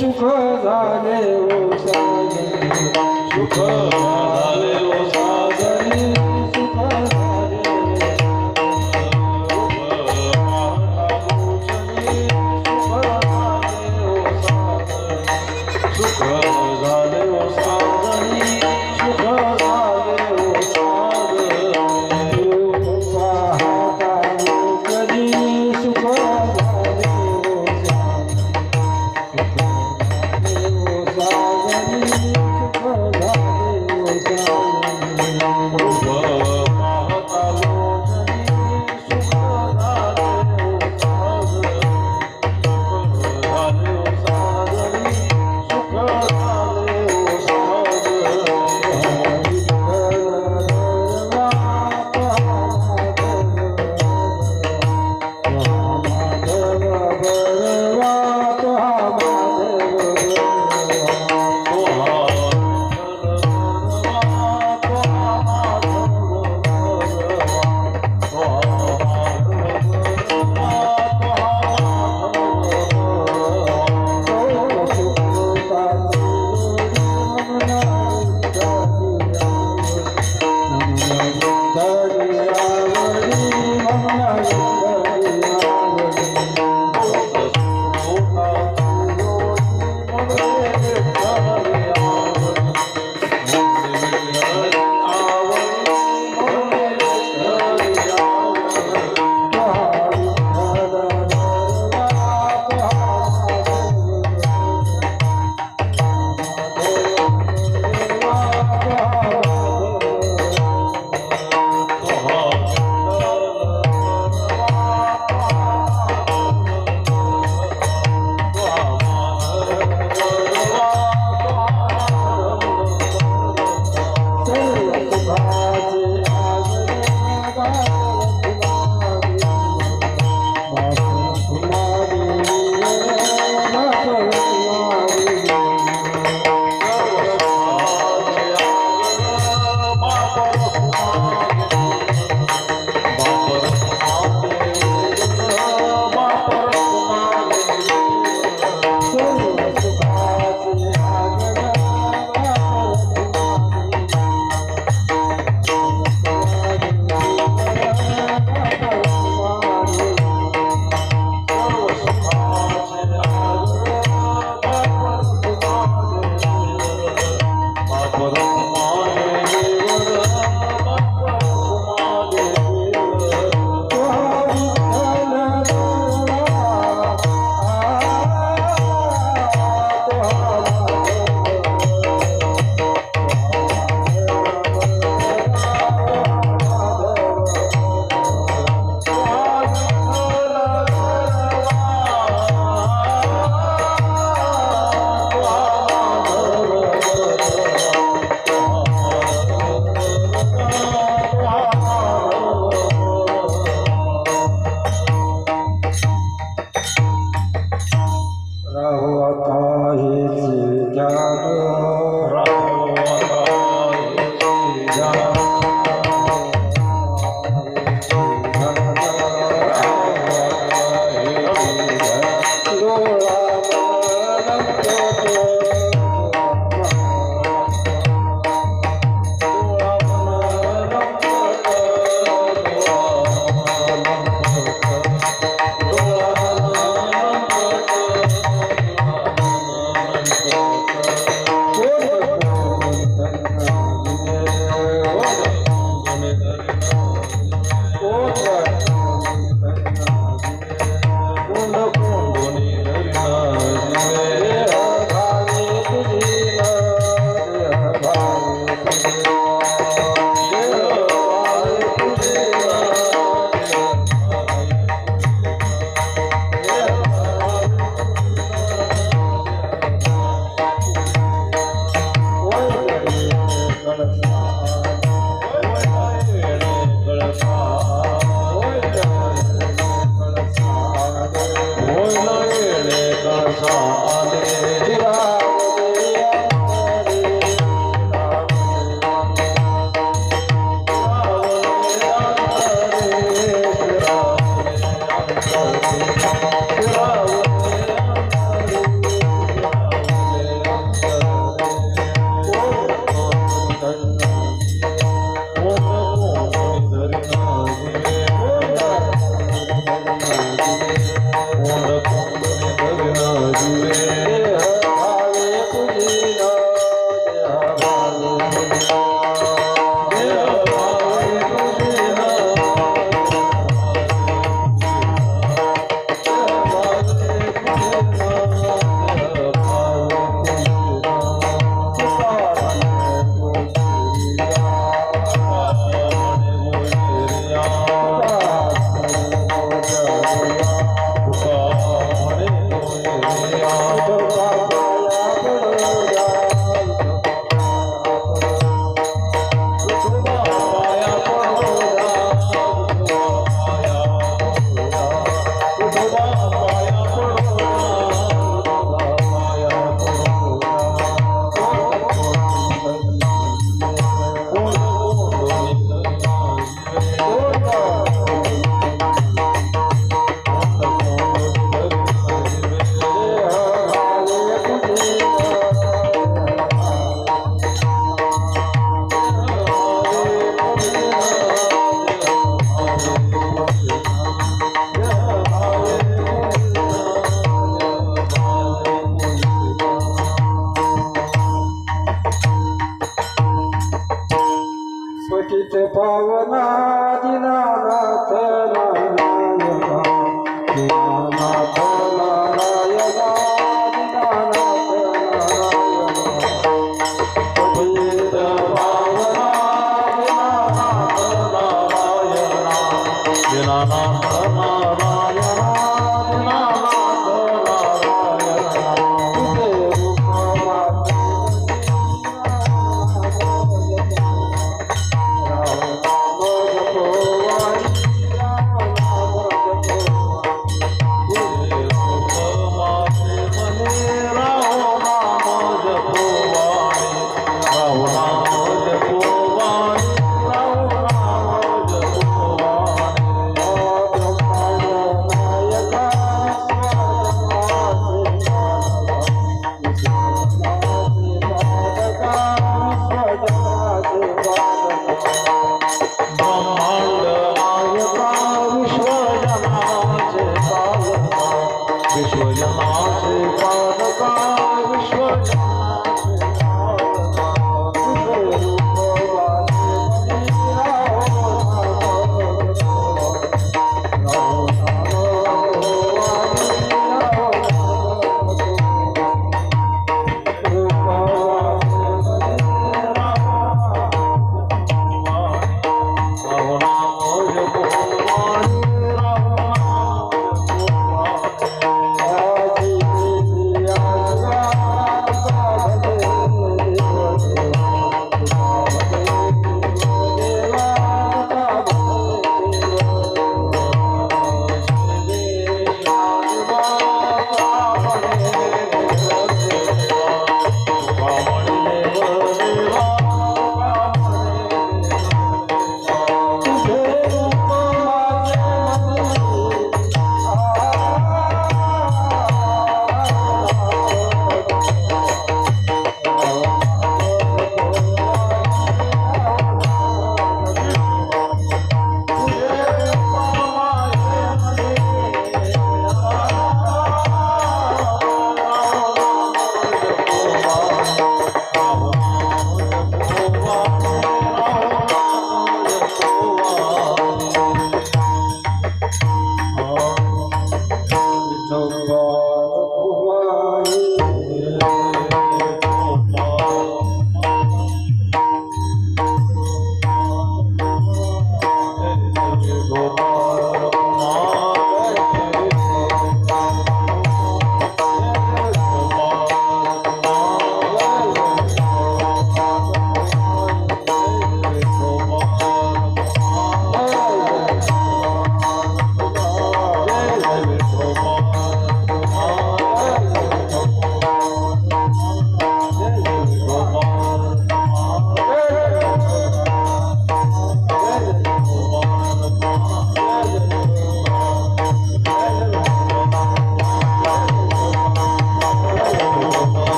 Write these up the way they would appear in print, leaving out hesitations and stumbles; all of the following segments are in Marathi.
सुख झाले ओ साजनी सुख झाले ओ साजनी सुख झाले सुख झाले ओ साजनी सुख झाले ओ साजनी पाहता कधी सुख झाले ओ साजनी सुख झाले ओ साजनी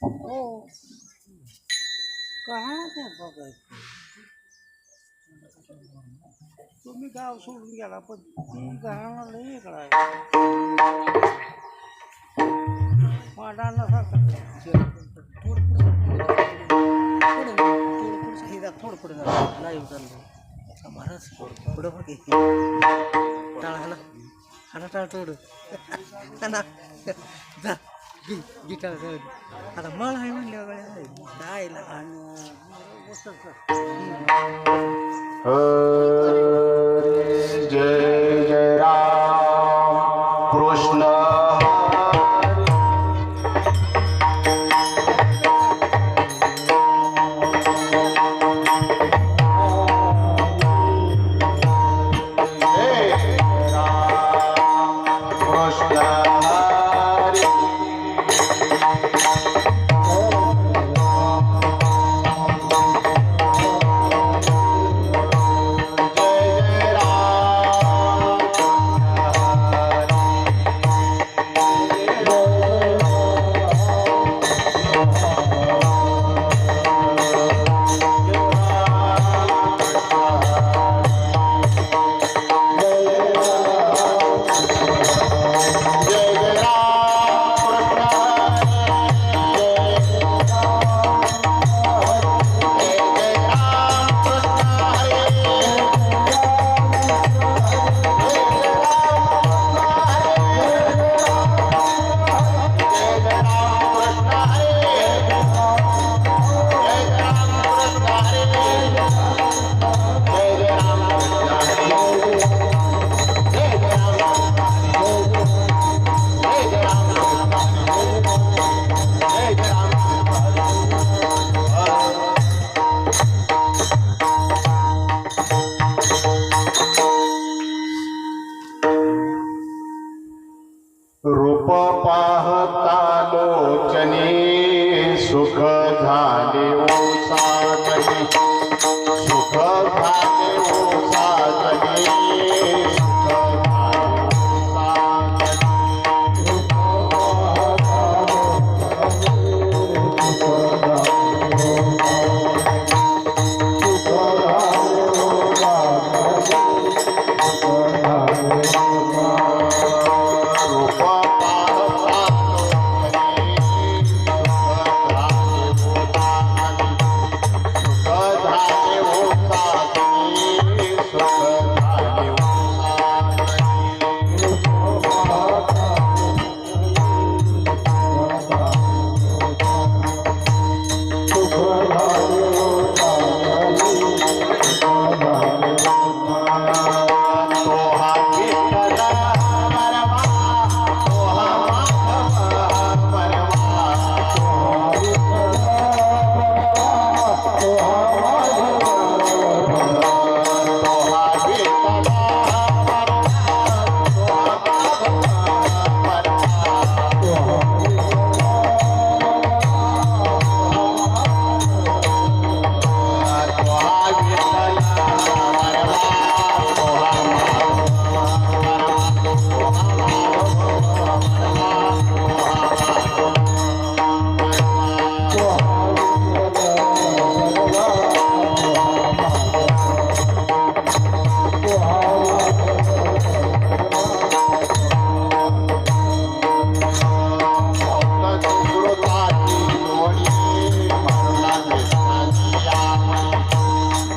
हो काय ते बघायचं तुम्ही गाव सोडून गेला पण ती घराला लई वेगळा आहे मांडाला थोडं पुढे झालं लाईव्ह चाललं महाराज पुढं बघ टाळ हाला हाला टाळ थोडं ना जा गिटार आता मळ आहे म्हणल्यावर काय आणि जय जय राम कृष्ण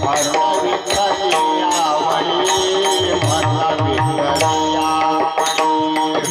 भरला विठ्ठल यावळी भरला विठ्ठल यावळी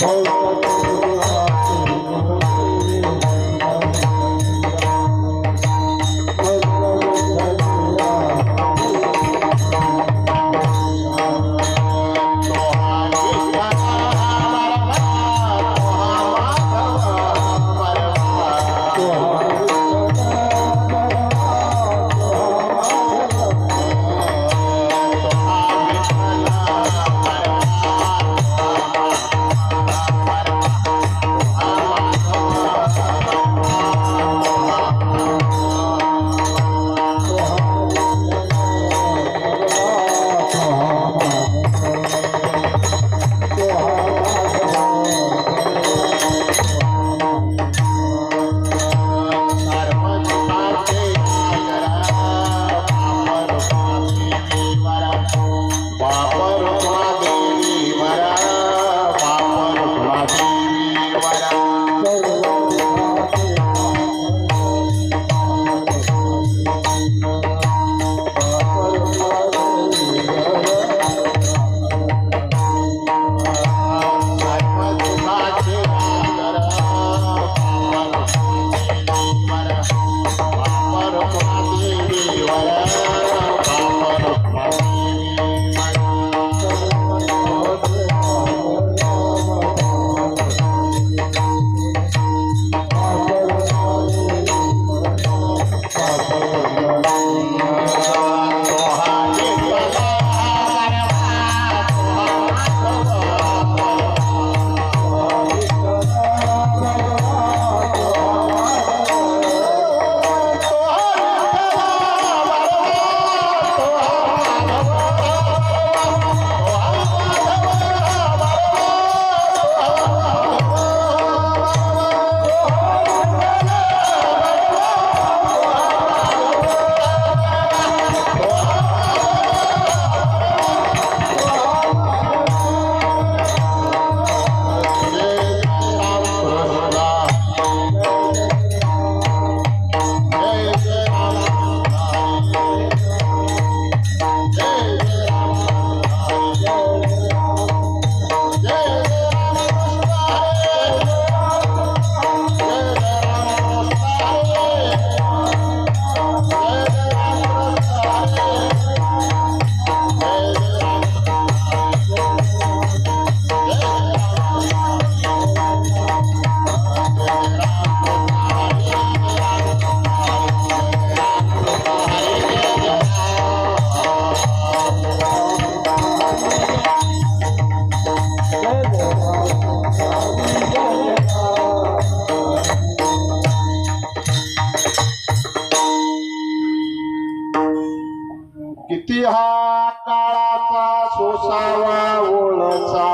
किती हा काळाचा सोसावा ओळचा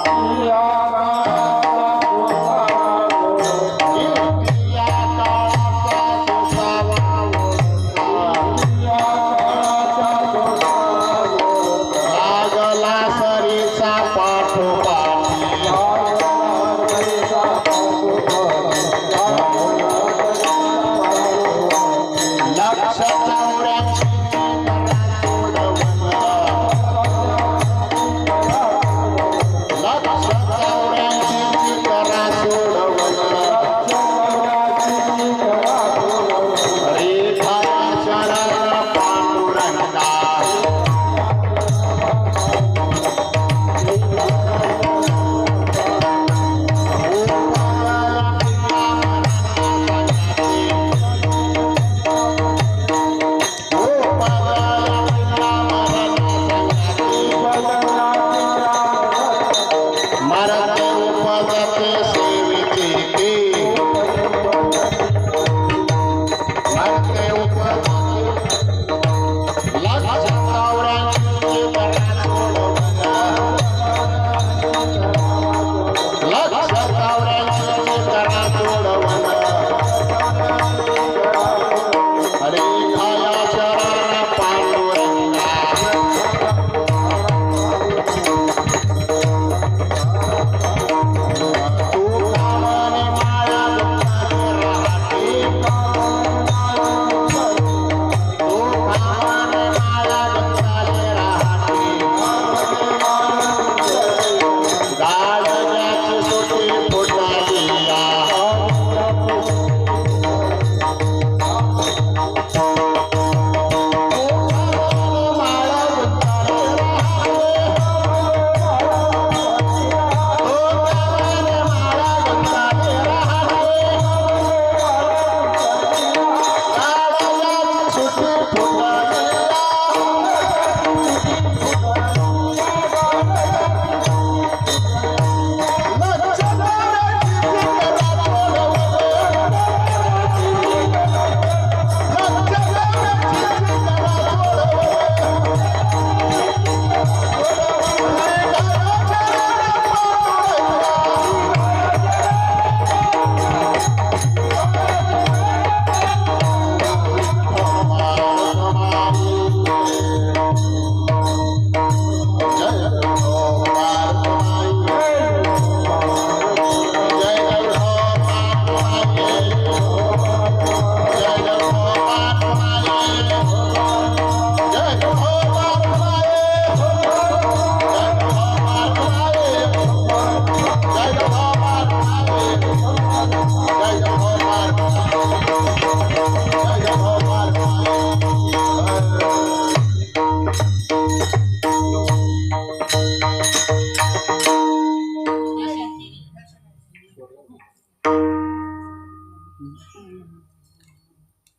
किती या काळाचा सोसावा ओळचा लागला सरीचा पाठोपाठी लक्ष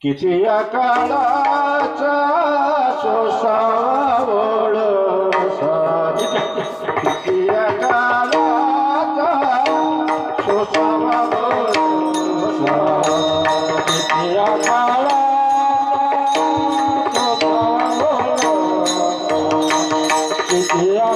किती या काळाचा सोसावळ किती या काळाचा सोसावळ किती या काळाचा सोसावळ किती या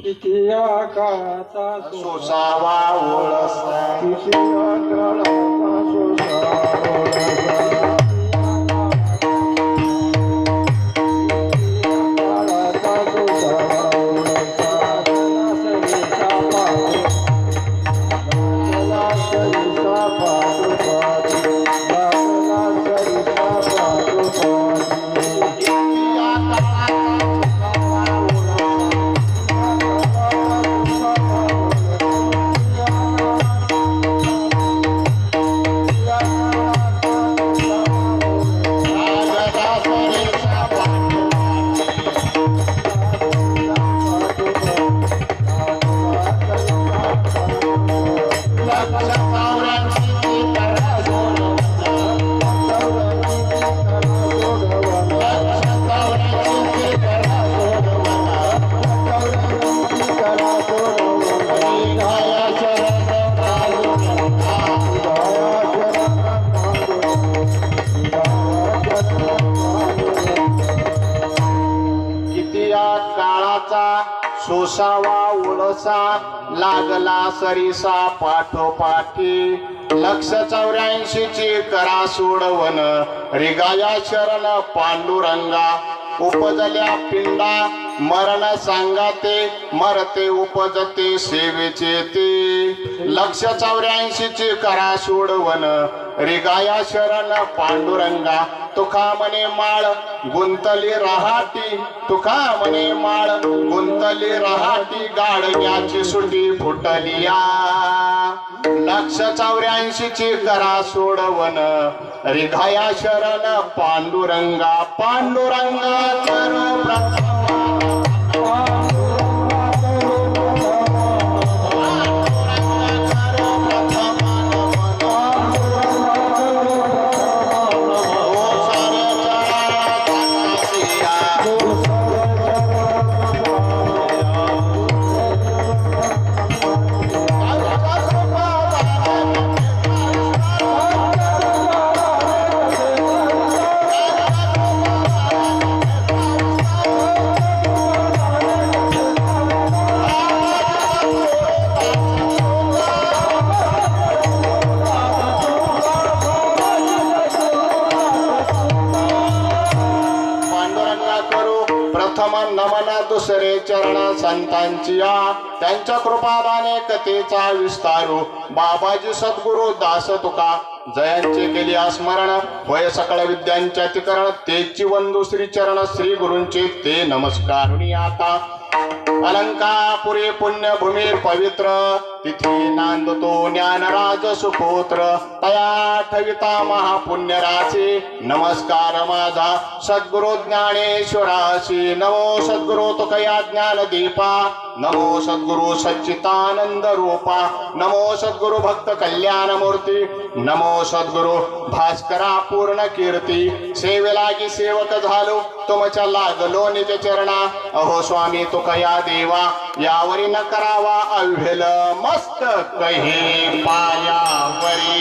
किती आकाराचा सोसावा ओळसा किती आकाराचा सोसावा सोसावा ओळसा लागला सरिसा पाठोपाठी 184 ची करा सोडवन रिगाया शरण पांडुरंगा उपजल्या पिंडा मरण सांगाते मरते उपजते सेवेचे ते 184 ची करा सोडवन रिगाया शरण पांडुरंगा तुका म्हणे माळ गुंतली रहाटी तुका म्हणे माळ गुंतली रहाटी गाडग्याची सुटी फुटलिया 184 ची करा सोडवन रिघाया शरण पांडुरंगा पांडुरंगा करो नमना दुसरे चरण संतांची त्यांच्या कृपादाने कथेचा विस्तारू बाबाजी सद्गुरु दास तुका जयांचे केली स्मरण होय सकळ विद्यांच्या तिकरण तेची वंदू श्री चरण श्री गुरूंचे ते नमस्कार आता अलंकापुरी पुण्यभूमीर पवित्र तिथे नांदतो ज्ञानराज सुपुत्र तया ठविता महापुण्यराशी नमस्कार माझा सद्गुरु ज्ञानेश्वराशी नमो सद्गुरु तुकया ज्ञानदीपा नमो सद्गुरु सच्चितानंद रूपा नमो सद्गुरु भक्त कल्याण मूर्ती नमो सद्गुरु भास्करा पूर्ण कीर्ती सेवेलागी सेवक झालो तुमच्या लागलो निज चरणा अहो स्वामी तुकया देवा यावरी न करावा अव्हेल मस्त कही पायावरी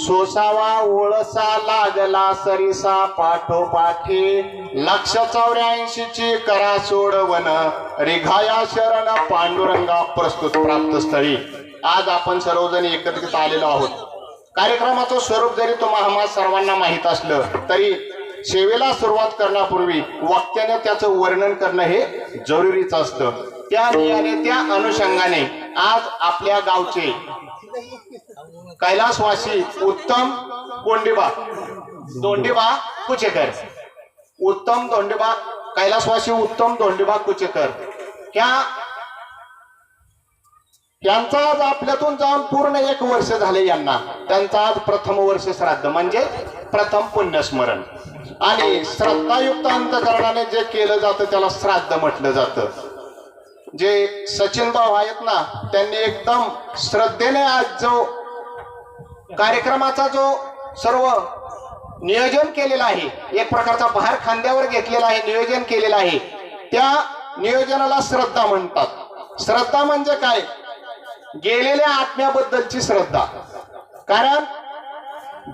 सोसावा ओळसा लागला सरिसा पाठोपाठी 184 ची करा सोडवन रिघाया शरण पांडुरंगा प्रस्तुत प्राप्त स्थळी आज आपण सर्वजण एकत्रित आलेलो आहोत कार्यक्रमाचं स्वरूप जरी तुम्हाला सर्वांना माहीत असलं तरी सेवेला सुरुवात करण्यापूर्वी वाक्याने त्याचं वर्णन करणं हे जरुरीच असतं. त्या नियाने त्या अनुषंगाने आज आपल्या गावचे कैलासवासी उत्तम दोंडीबा कुचेकर, उत्तम दोंडीबा कैलासवासी उत्तम दोंडीबा कुचेकर यांचा आज आपल्यातून जाऊन पूर्ण 1 वर्ष झाले. यांना त्यांचा आज प्रथम वर्ष श्राद्ध म्हणजे प्रथम पुण्यस्मरण. आणि श्रद्धायुक्त अंतकरणाने जे केलं जातं त्याला श्राद्ध म्हटलं जातं. जे सचिन भाऊ आहेत ना, त्यांनी एकदम श्रद्धेने आज जो कार्यक्रमाचा जो सर्व नियोजन केलेला आहे, एक प्रकारचा भार खांद्यावर घेतलेला आहे, नियोजन केलेलं आहे, त्या नियोजनाला श्रद्धा म्हणतात. श्रद्धा म्हणजे काय? गेलेल्या आत्म्याबद्दलची श्रद्धा. कारण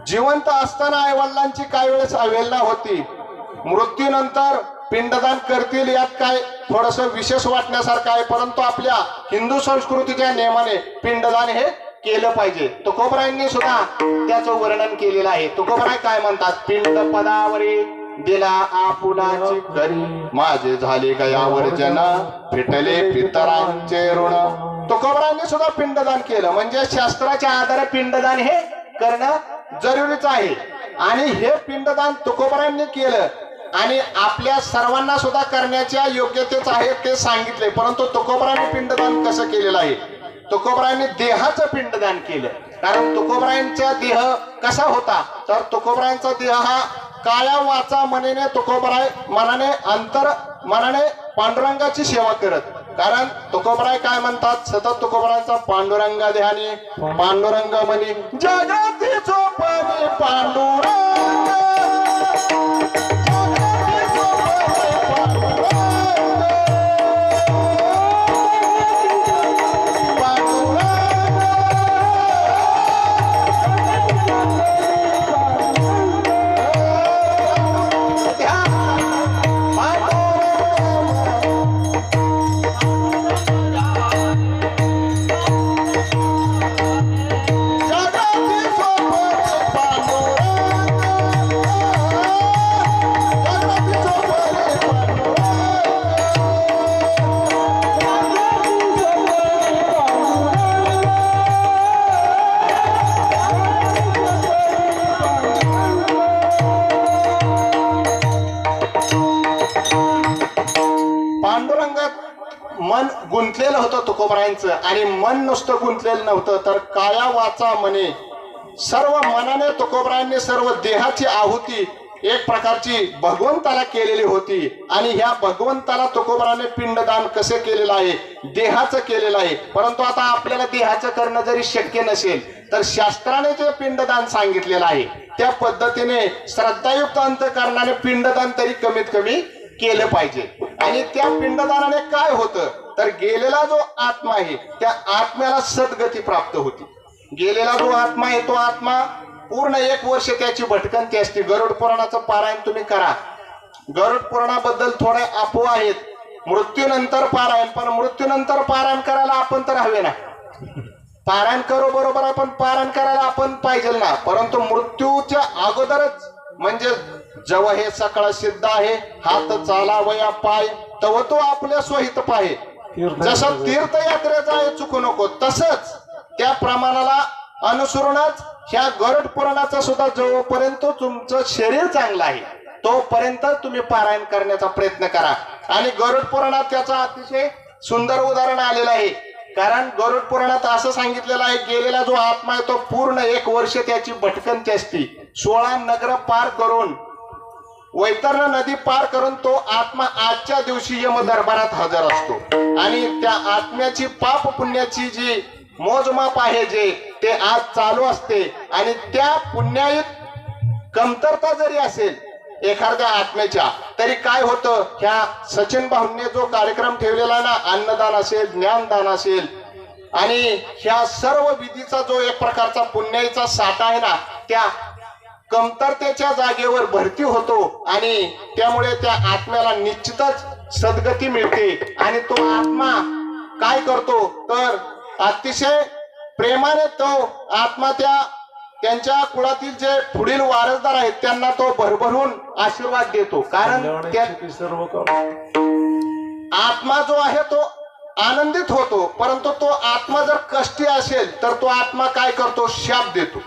जिवंत असताना आईवडिलांची काही वेळेस अवहेलना होती, मृत्यूनंतर पिंडदान करतील यात काय थोडस विशेष वाटण्यासारखं आहे, परंतु आपल्या हिंदू संस्कृतीच्या नियमाने पिंडदान हे केलं पाहिजे. तुकोबरायांनी सुद्धा त्याचं वर्णन केलेलं आहे. तुकोबराय काय म्हणतात? पिंड पदावरी दिला आपुलाची करी, माझे झाले गयावर जन, फिटले पितरांचे ऋण. तुकोबरायांनी सुद्धा पिंडदान केलं. म्हणजे शास्त्राच्या आधारे पिंडदान हे करणं जरुरीच आहे. आणि हे पिंडदान तुकोबरायांनी केलं आणि आपल्या सर्वांना सुद्धा करण्याच्या योग्यतेच आहे ते सांगितले. परंतु तुकोबरायांनी पिंडदान कसं केलेलं आहे? तुकोबरायांनी देहाचं पिंडदान केलं. कारण तुकोबरायांचा देह कसा होता? तर तुकोबरायांचा देह हा काया वाचा मनेने तुकोबराय मनाने मनाने पांडुरंगाची सेवा करत. कारण तुकोबराय काय म्हणतात? सतत तुकोबरायांचा पांडुरंगा ध्यानी पांडुरंग मनी जगाती चोपणी पांडुरंग, मन गुंतलेलं होतं तुकोबरायांचं. आणि मन नुसतं गुंतलेलं नव्हतं तर काया वाचा मने, सर्व मनाने तुकोबरायांनी सर्व देहाची आहुती एक प्रकारची भगवंताला केलेली होती. आणि ह्या भगवंताला तुकोबराने पिंडदान कसे केलेलं आहे? देहाचं केलेलं आहे. परंतु आता आपल्याला देहाचं करणं जरी शक्य नसेल तर शास्त्राने जे पिंडदान सांगितलेलं आहे त्या पद्धतीने श्रद्धायुक्त अंतकरणाने पिंडदान तरी कमीत कमी केलं पाहिजे. आणि त्या पिंडदानाने काय होतं तर गेलेला जो आत्मा आहे त्या आत्म्याला सद्गती प्राप्त होती. गेलेला जो आत्मा आहे तो आत्मा पूर्ण 1 वर्ष त्याची भटकंती असते. गरुड पुराणाचं पारायण तुम्ही करा. गरुड पुराणाबद्दल थोड्या अफवा आहेत. मृत्यूनंतर पारायण, पण मृत्यूनंतर पारायण करायला आपण तर हवे ना. पारायण करू बरोबर आहे, पण पारायण करायला आपण पाहिजे ना. परंतु मृत्यूच्या अगोदरच म्हणजे जेव्हा हे सकाळ सिद्ध आहे, हात चालावया पाय तव तो आपल्या स्वहित पाहे. जसं तीर्थयात्रेचा आहे चुकू नको, तसंच त्या प्रमाणाला अनुसरूनच ह्या गरुड पुराणाचा सुद्धा जोपर्यंत तुमचं शरीर चांगलं आहे तोपर्यंत तुम्ही पारायण करण्याचा प्रयत्न करा. आणि गरुड पुराणात त्याचं अतिशय सुंदर उदाहरण आलेलं आहे. कारण गरुड पुराणात असं सांगितलेलं आहे, गेलेला जो आत्मा आहे तो पूर्ण 1 वर्ष त्याची भटकंती असती. 16 नगर पार करून, वैतरणा नदी पार करून तो आत्मा आजच्या दिवशी यम दरबारात हजर असतो. आणि त्या आत्म्याची पाप पुण्याची जी मोजमाप आहे जे ते आज चालू असते. आणि त्या पुण्यायुत कमतरता जरी असेल एखाद्या आत्म्याच्या, तरी काय होतं, ह्या सचिन भाऊंनी जो कार्यक्रम ठेवलेला ना, अन्नदान असेल, ज्ञानदान असेल आणि ह्या सर्व विधीचा जो एक प्रकारचा पुण्याचा साठा आहे ना, त्या कमतरतेच्या जागेवर भरती होतो. आणि त्यामुळे त्या आत्म्याला निश्चितच सद्गती मिळते. आणि तो आत्मा काय करतो तर अतिशय प्रेमाने तो आत्मा त्या त्यांच्या कुळातील जे पुढील वारसदार आहेत त्यांना तो भरभरून आशीर्वाद देतो. कारण त्या सर्व काम आत्मा जो आहे तो आनंदित होतो, परंतु तो आत्मा जर कष्टी असेल तर तो आत्मा काय करतो, शाप देतो.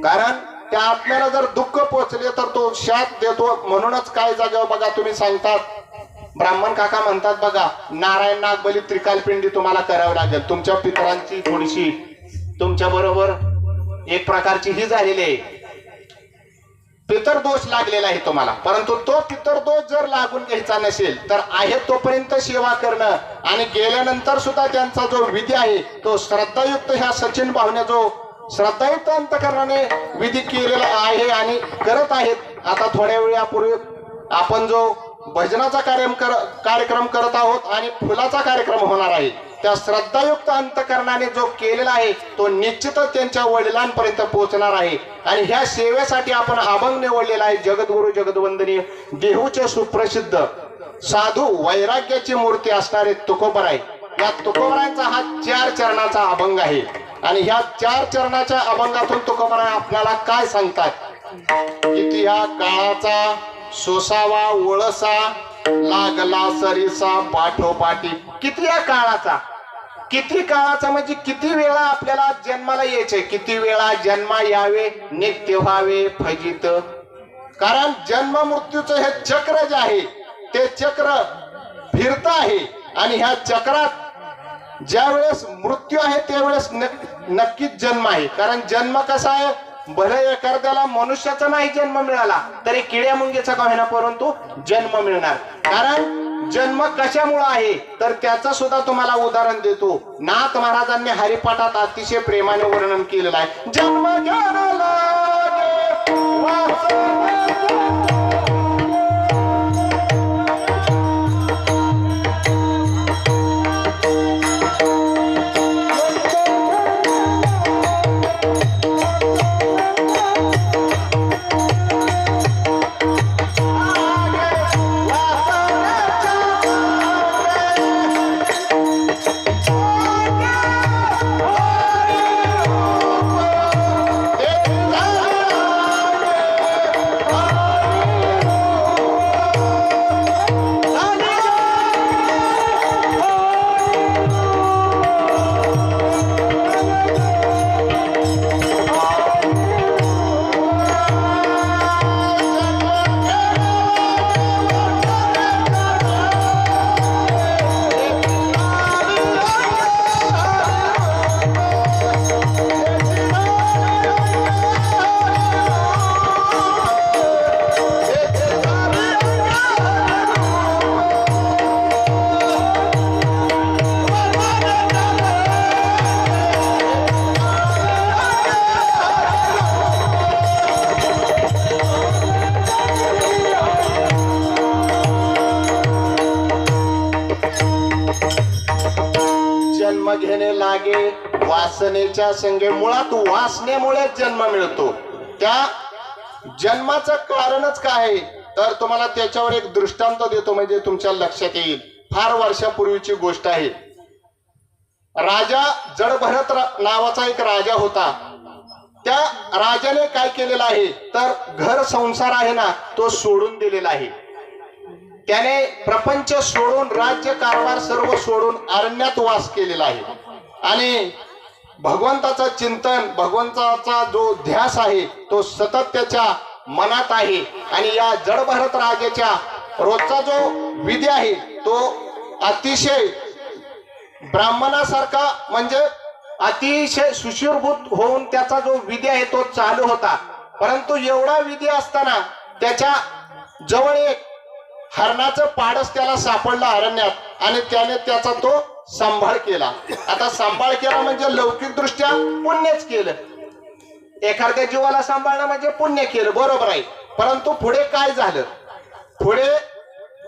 कारण त्या आत्म्याला जर दुःख पोचले तर तो शाप देतो. म्हणूनच काय जागेवर बघा तुम्ही सांगतात, ब्राह्मण काका म्हणतात बघा, नारायण नागबली त्रिकालपिंडी तुम्हाला करावी लागेल. तुमच्या पितरांची थोडीशी तुमच्या बरोबर एक प्रकारची ही झालेली आहे, पितर दोष लागलेला आहे तुम्हाला. परंतु तो पितर दोष जर लागून घ्यायचा नसेल तर आहे तोपर्यंत सेवा करणं आणि गेल्यानंतर सुद्धा त्यांचा जो विधी आहे तो श्रद्धायुक्त ह्या सचिन भावने जो श्रद्धायुक्त अंतकरणाने विधी केलेला आहे आणि करत आहेत. आता थोड्या वेळापूर्वी आपण जो भजनाचा कार्यक्रम करत आहोत आणि फुलाचा कार्यक्रम होणार आहे, त्या श्रद्धायुक्त अंतकरणाने जो केलेला आहे तो निश्चितच त्यांच्या वडिलांपर्यंत पोहोचणार आहे. आणि ह्या सेवेसाठी आपण अभंग निवडलेला आहे. जगद्गुरु जगदवंदनीय देहूचे सुप्रसिद्ध साधू वैराग्याची मूर्ती असणारे तुकोबराय, या तुकोबरायांचा हा 4 चरणाचा अभंग आहे. आणि ह्या 4 चरणाच्या अभंगातून तुकोबराय आपल्याला काय सांगतात, किती या काळाचा सोसावा ओळसा लागला सरीसा पाठोपाठी. किती या काळाचा, किती काळाचा म्हणजे किती वेळा आपल्याला जन्माला यायचे, किती वेळा जन्मा यावे नित्य व्हावे फजित. कारण जन्म मृत्यूचं हे चक्र जे आहे ते चक्र फिरत आहे. आणि ह्या चक्रात ज्या वेळेस मृत्यू आहे त्यावेळेस नक्कीच जन्म आहे. कारण जन्म कसा आहे, भले एखाद्याला मनुष्याचा नाही जन्म मिळाला तरी किड्या मुंगीचा का होईना परंतु जन्म मिळणार. कारण जन्म कशामुळे आहे तर त्याचं सुद्धा तुम्हाला उदाहरण देतो. नाथ महाराजांनी हरिपाठात अतिशय प्रेमाने वर्णन केलेलं आहे. जन्म घेणे लागे वासनेच्या संगे. मुळात वासनेमुळे जन्म मिळतो. त्या जन्माचं कारणच काय आहे तर तुम्हाला त्याच्यावर एक दृष्टांत देतो म्हणजे तुमच्या लक्षात येईल. फार वर्षापूर्वीची गोष्ट आहे. राजा जडभरत नावाचा एक राजा होता. त्या राजाने काय केलेलं आहे तर घर संसार आहे ना तो सोडून दिलेला आहे. त्याने प्रपंच सोडून राज्य कारभार सर्व सोडून अरण्यात वास केलेला आहे. आणि भगवंताचं चिंतन भगवंताचा जो ध्यास आहे तो सतत त्याच्या मनात आहे. आणि या जडभरत राजाच्या रोजचा जो विधी आहे तो अतिशय ब्राह्मणासारखा म्हणजे अतिशय सुशीलभूत होऊन त्याचा जो विधी आहे तो चालू होता. परंतु एवढा विधी असताना त्याच्या जवळ एक हरणाचं पाडस त्याला सापडलं अरण्यात आणि त्याने त्याचा तो सांभाळ केला. आता सांभाळ केला म्हणजे लौकिक दृष्ट्या पुण्यच केलं. एखाद्या जीवाला सांभाळणं म्हणजे पुण्य केलं, बरोबर आहे. परंतु पुढे काय झालं, पुढे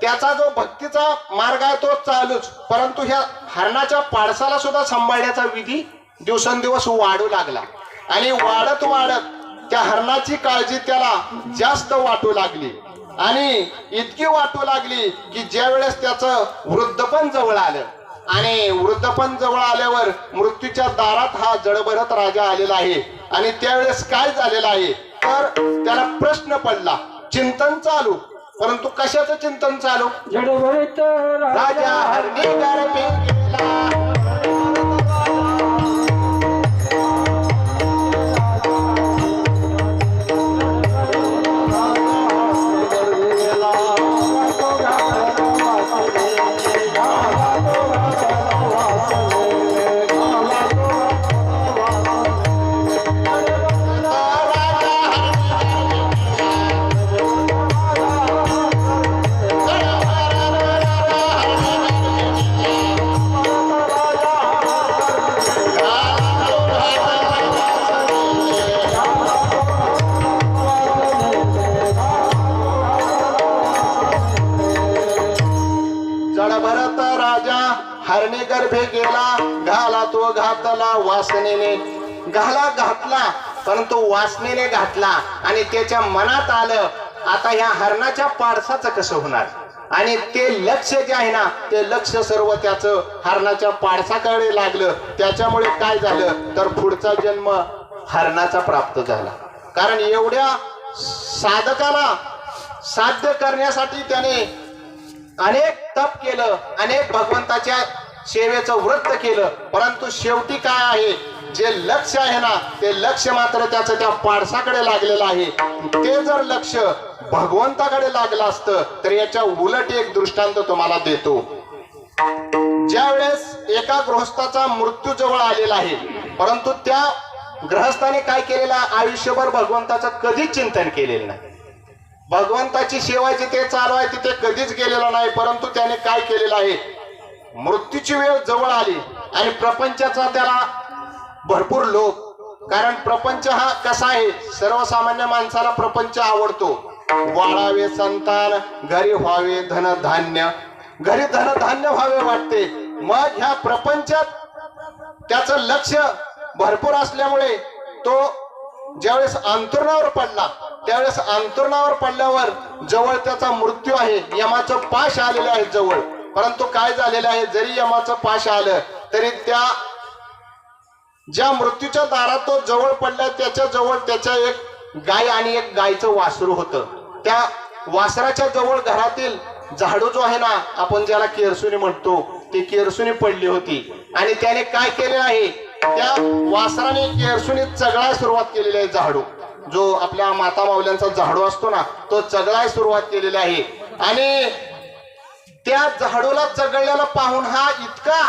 त्याचा जो भक्तीचा मार्ग आहे तो चालूच. परंतु ह्या हरणाच्या पाडसाला सुद्धा सांभाळण्याचा विधी दिवसेंदिवस वाढू लागला. आणि वाढत वाढत त्या हरणाची काळजी त्याला जास्त वाटू लागली. आणि इतकी वाटू लागली की ज्या वेळेस त्याचं वृद्धपण जवळ आलं आणि वृद्धपण जवळ आल्यावर मृत्यूच्या दारात हा जडभरत राजा आलेला आहे. आणि त्यावेळेस काय झालेलं आहे तर त्याला प्रश्न पडला, चिंतन चालू. परंतु कशाचं चिंतन चालू? जडभरत राजा हरणी गर्भे गेला. जडभरत राजा हरणी गर्भे गेला. घाला तो घातला वासनेने. घाला घातला परंतु वासनेने घातला. आणि त्याच्या मनात आलं आता ह्या हरणाच्या पाडसाचं कसं होणार. आणि ते लक्ष जे आहे ना ते लक्ष सर्व त्याचं हरणाच्या पाडसाकडे लागलं. त्याच्यामुळे काय झालं तर पुढचा जन्म हरणाचा प्राप्त झाला. कारण एवढ्या साधकाला साध्य करण्यासाठी त्याने अनेक तप केलं, अनेक भगवंताच्या सेवेचं व्रत केलं. परंतु शेवटी काय आहे जे लक्ष आहे ना ते लक्ष मात्र त्याचं त्या पाडसाकडे लागलेलं आहे. ते जर लक्ष भगवंताकडे लागलं असतं तर याच्या उलट एक दृष्टांत तुम्हाला देतो. ज्या वेळेस एका गृहस्थाचा मृत्यू जवळ आलेला आहे परंतु त्या गृहस्थाने काय केलेलं आयुष्यभर भगवंताचं कधीच चिंतन केलेलं नाही. भगवंताची सेवा जिथे चालू आहे तिथे कधीच गेलेला नाही. परंतु त्याने काय केलेलं आहे मृत्यूची वेळ जवळ आली आणि प्रपंचाचा त्याला भरपूर लोभ. कारण प्रपंच हा कसा आहे सर्वसामान्य माणसाला प्रपंच आवडतो. वाढावे संतान, घरी व्हावे धनधान्य, घरी धनधान्य व्हावे वाटते. मग ह्या प्रपंचात त्याचं लक्ष भरपूर असल्यामुळे तो ज्यावेळेस अंतरुणावर पडला त्यावेळेस अंतरुणावर पडल्यावर जवळ त्याचा मृत्यू आहे. यमाचं पाश आलेलं आहे जवळ. परंतु काय झालेलं आहे जरी यमाचं पाश आलं तरी त्या ज्या मृत्यूच्या दारात तो जवळ पडला त्याच्या जवळ त्याच्या एक गाय आणि एक गायचं वासरू होतं. त्या वासराच्या जवळ घरातील झाडू जो आहे ना आपण ज्याला केरसुनी म्हणतो ती केरसुनी पडली होती. आणि त्याने काय केलेलं आहे त्या वासराने केरसुनी चगळायला सुरुवात केलेली आहे. झाडू जो आपल्या माता माऊल्यांचा झाडू असतो ना तो चगळायला सुरुवात केलेली आहे. आणि त्या झाडूला चगळल्याला पाहून हा इतका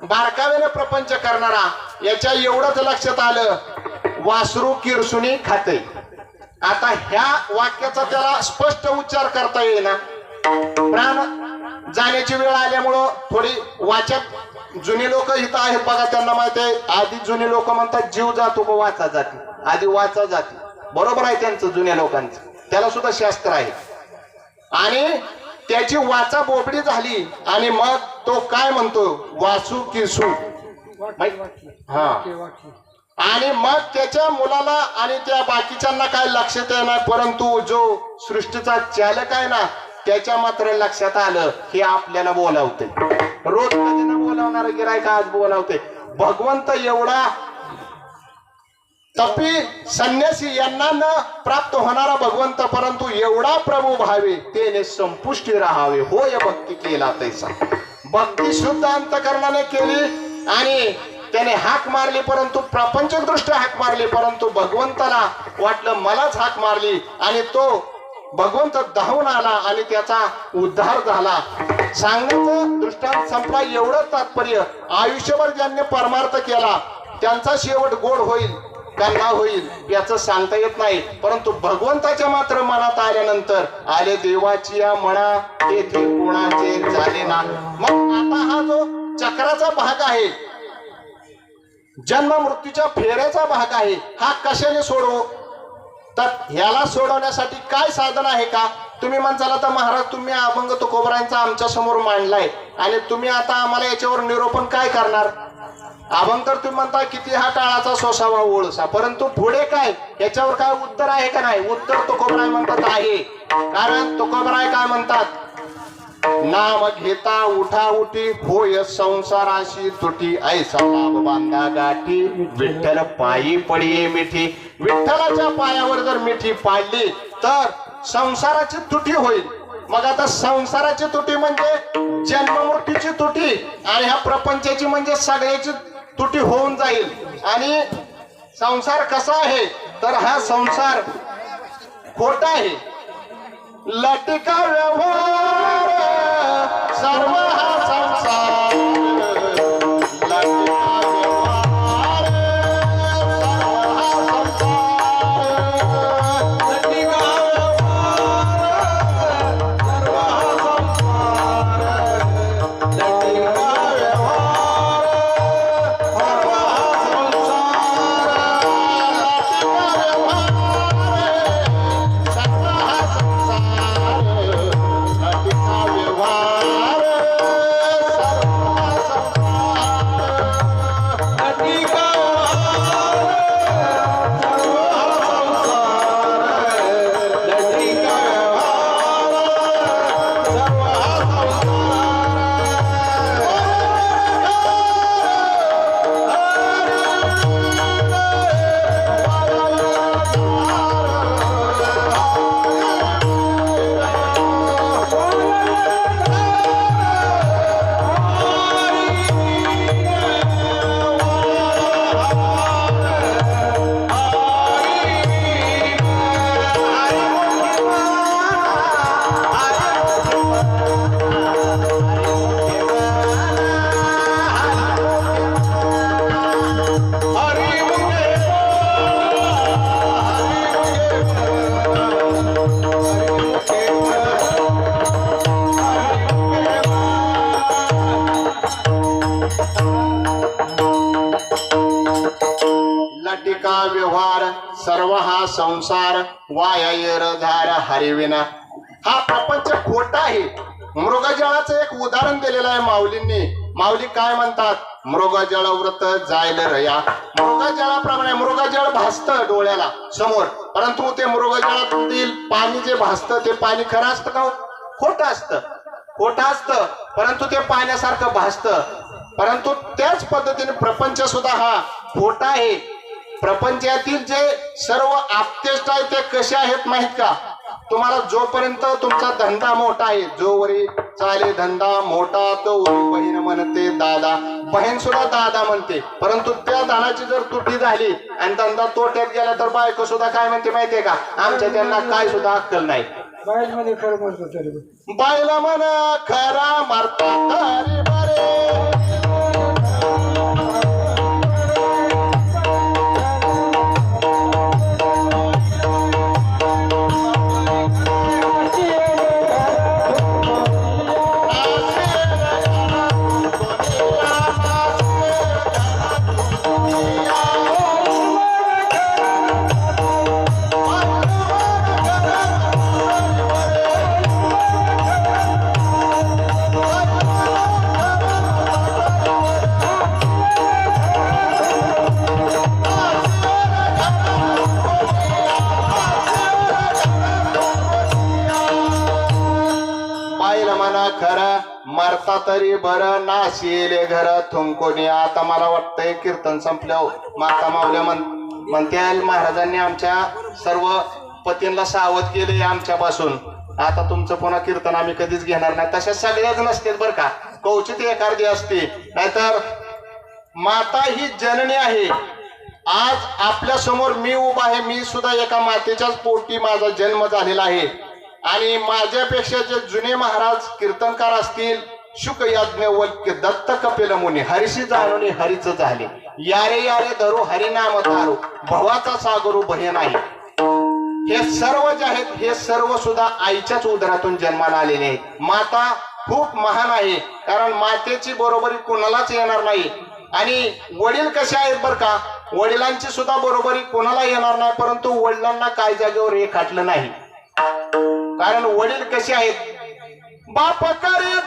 बारकावेने प्रपंच करणारा याच्या एवढंच लक्षात आलं वासरू किरसुनी खाते. आता ह्या वाक्याचा त्याला स्पष्ट उच्चार करता येईना. प्राण जाण्याची वेळ आल्यामुळं थोडी वाचक जुनी लोक इथं आहेत बघा त्यांना माहिती आहे. आधी जुने लोक म्हणतात जीव जातो का वाचा जाते. आधी वाचा जाते बरोबर आहे त्यांचं जुन्या लोकांचं. त्याला सुद्धा शास्त्र आहे. आणि त्याची वाचा बोबडी झाली आणि मग तो काय म्हणतो वासू किसू हा. आणि मग त्याच्या मुलाला आणि त्या बाकीच्यांना काय लक्षात येणार. परंतु जो सृष्टीचा चालक आहे ना त्याच्या मात्र लक्षात आलं हे आपल्याला बोलावते. रोज कधी न बोलावणार गिरायक आज बोलावते. भगवंत एवढा तपी संन्यासी यांना न प्राप्त होणारा भगवंत परंतु एवढा प्रभू भावे तेने संपुष्टी राहावे होय भक्ती केला तैसा. भक्ती शुद्ध अंतकरणाने केली आणि त्याने हाक मारली परंतु प्रापंचिक दृष्ट्या हाक मारली. परंतु भगवंताला वाटलं मलाच हाक मारली आणि तो भगवंत धावून आला आणि त्याचा उद्धार झाला. सांगण्याचं दृष्टांत संपला. एवढं तात्पर्य आयुष्यभर ज्यांनी परमार्थ केला त्यांचा शेवट गोड होईल का ना होईल याचं सांगता येत नाही. परंतु भगवंताच्या मात्र मनात आल्यानंतर आले देवाची या म्हणा तेथे कोणाचे झाले ना. मग आता हा जो चक्राचा भाग आहे जन्म मृत्यूच्या फेऱ्याचा भाग आहे हा कशाने सोडवू तर ह्याला सोडवण्यासाठी काय साधन आहे का. तुम्ही म्हणसाल तर महाराज तुम्ही अभंग तुकोबरायांचा आमच्या समोर मांडलाय आणि तुम्ही आता आम्हाला याच्यावर निरूपण काय करणार. अभंग तर तुम्ही म्हणता किती हा काळाचा सोसावा ओळसा परंतु पुढे काय याच्यावर काय उत्तर आहे का नाही. उत्तर तुकोबराय म्हणतात आहे. कारण तुकोबराय काय म्हणतात नाम घेता उठा उठी होय संसाराशी तुटी ऐसा लाभ बांधा गाठी विठ्ठल पायी पडिये मिठी. विठ्ठलाच्या पायावर जर मिठी पाडली तर संसाराची तुटी होईल. मग आता संसाराची तुटी म्हणजे जन्ममृत्यूची तुटी आणि ह्या प्रपंचाची म्हणजे सगळ्याची तुटी होऊन जाईल. आणि संसार कसा आहे तर हा संसार खोटा आहे. लटिका व्यवहार सर्व हा संसार. लटिका व्यवहार सर्व हा संसार. लटिका व्यवहार सर्व हा संसार वायर धार हरिविना. हा प्रपंच खोटा आहे. मृगजळाचं एक उदाहरण दिलेलं आहे माऊलींनी. माऊली काय म्हणतात? मृगजळ व्रत जायल रया. मृगजळाप्रमाणे मृगजळ भासतं डोळ्याला समोर, परंतु ते मृगजळातील पाणी जे भासतं ते पाणी खरं असतं का? खोटं असतं. खोटं असतं परंतु ते पाण्यासारखं भासतं. परंतु त्याच पद्धतीने प्रपंच सुद्धा हा खोटा आहे. प्रपंचातील जे सर्व आपतेष्ट आहेत ते कसे आहेत माहित का? तुम्हाला जोपर्यंत तुमचा धंदा मोठा आहे, जोवरी चाले धंदा मोठा तो बहीण म्हणते दादा. बहीण सुद्धा दादा म्हणते. परंतु त्या दानाची जर तुटी झाली आणि धंदा तोट्यात गेला तर बायको सुद्धा काय म्हणते माहितीये का? आमच्या त्यांना काय सुद्धा अक्कल नाही. बाहेर मध्ये खरं म्हणतो तरी बायला म्हणा खरा मारता तरी बरे. मरता तरी बरं नाशिले घर थुंकोनी. आता मला वाटतंय कीर्तन संपल्यावर माता माऊल्या म्हणते महाराजांनी आमच्या सर्व पतींना सावध केले आमच्यापासून. आता तुमचं पुन्हा कीर्तन आम्ही कधीच घेणार नाही. तशा सगळ्याच नसतील बरं का, कवचित एखादी असते. नाहीतर माता ही जननी आहे. आज आपल्या समोर मी उभा आहे. मी सुद्धा एका मातेच्याच पोटी माझा जन्म झालेला आहे. आणि माझ्यापेक्षा जे जुने महाराज कीर्तनकार असतील, शुक याज्ञवल्क्य दत्त कपिल मुनी, हरिशी जाणून हरीच झाले. यारे यारे धरू हरिनाम धारू, भवाचा सागरू भय नाही. हे सर्व जे आहेत हे सर्व सुद्धा आईच्याच उदरातून जन्माला आलेले आहेत. माता खूप महान आहे, कारण मातेची बरोबरी कोणालाच येणार नाही. आणि वडील कसे आहेत बरं का, वडिलांची सुद्धा बरोबरी कोणाला येणार नाही. परंतु वडिलांना काय जागेवर हे खाटलं नाही. कारण वडील कसे आहेत, बाप करे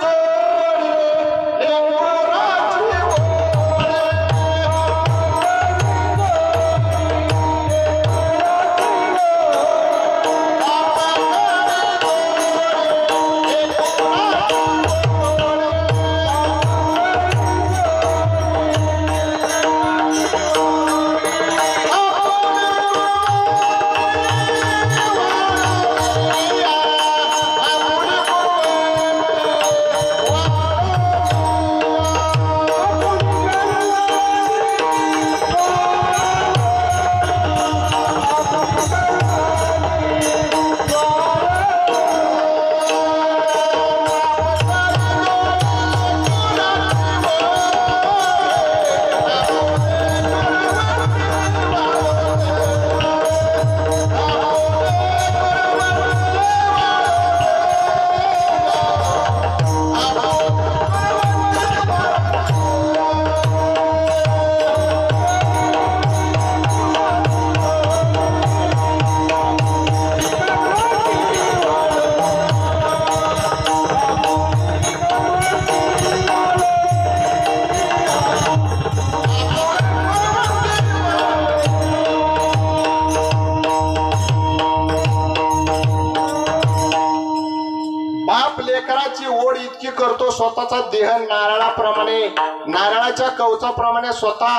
ओढ इतकी करतो स्वतःचा देह नारळाप्रमाणे, नारळाच्या कवचाप्रमाणे स्वतः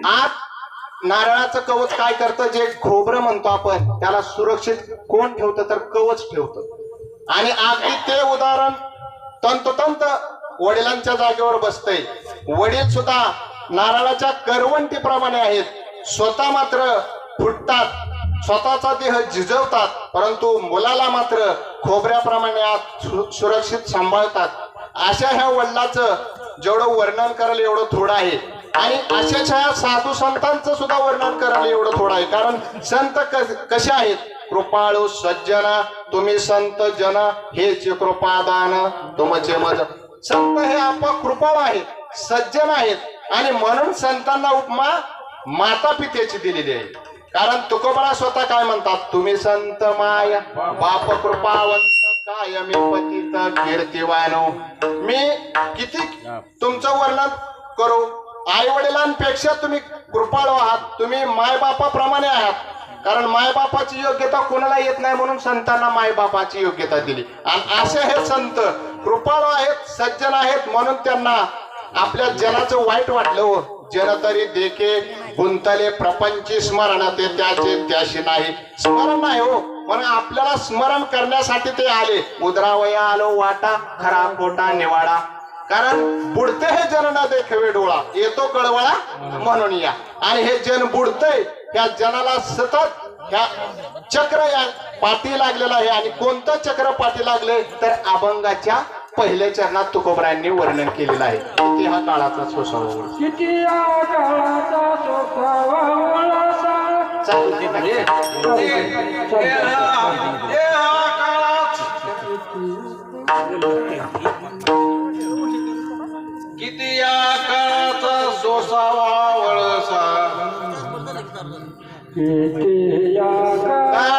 आत नारळाचं कवच काय करतं, जे खोबरं म्हणतो आपण त्याला सुरक्षित कोण ठेवतं तर कवच ठेवतं. आणि अगदी ते उदाहरण तंतोतंत वडिलांच्या जागेवर बसतंय. वडील सुद्धा नारळाच्या करवंटीप्रमाणे आहेत, स्वतः मात्र फुटतात, स्वतःचा देह झिजवतात, परंतु मुलाला मात्र खोबऱ्याप्रमाणे आत सुरक्षित सांभाळतात. अशा ह्या वडिलाचं जेवढं वर्णन करायला एवढं थोडं आहे. आणि अशाच ह्या साधू संतांचं सुद्धा वर्णन करायला एवढं थोडं आहे. कारण संत कसे आहेत, कृपाळू सज्जन तुम्ही संत जन हेच कृपादान तुमचे मज. संत हे आपण कृपाळू आहेत, सज्जन आहेत, आणि म्हणून संतांना उपमा माता पित्याची दिलेली आहे. कारण तुकोबरा स्वतः काय म्हणतात, तुम्ही संत माया बाप कृपावंत काय मी पतित कीर्तिवानो. मी किती तुमचं वर्णन करू, आई वडिलांपेक्षा तुम्ही कृपाळू आहात, तुम्ही मायबापाप्रमाणे आहात. कारण मायबापाची योग्यता कोणाला येत नाही, म्हणून संतांना मायबापाची योग्यता दिली. आणि असे हे संत कृपाळू आहेत, सज्जन आहेत, म्हणून त्यांना आपल्या जनाचं वाईट वाटलं. हो, जन तरी देखे गुंतले प्रपंची स्मरण ते त्याचे त्याशी नाही. स्मरण नाही हो, म्हणून आपल्याला स्मरण करण्यासाठी ते आले. उदरावया आलो वाटा खरा खोटा निवाडा. कारण बुडते हे जन न देखवे डोळा, येतो कळवळा म्हणून या. आणि हे जन बुडतंय, त्या जनाला सतत ह्या चक्र या पाठी लागलेलं आहे. आणि कोणतं चक्र पाठी लागले तर अभंगाच्या पहिल्या चरणात तुकोबरायांनी वर्णन केलेलं आहे. किती हा काळाचा सोसावा, किती या काळाचा सोसावा वळसा. किती या काळाचा सोसावा वळसा. किती या काळाचा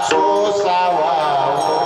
सोसावा वळसा.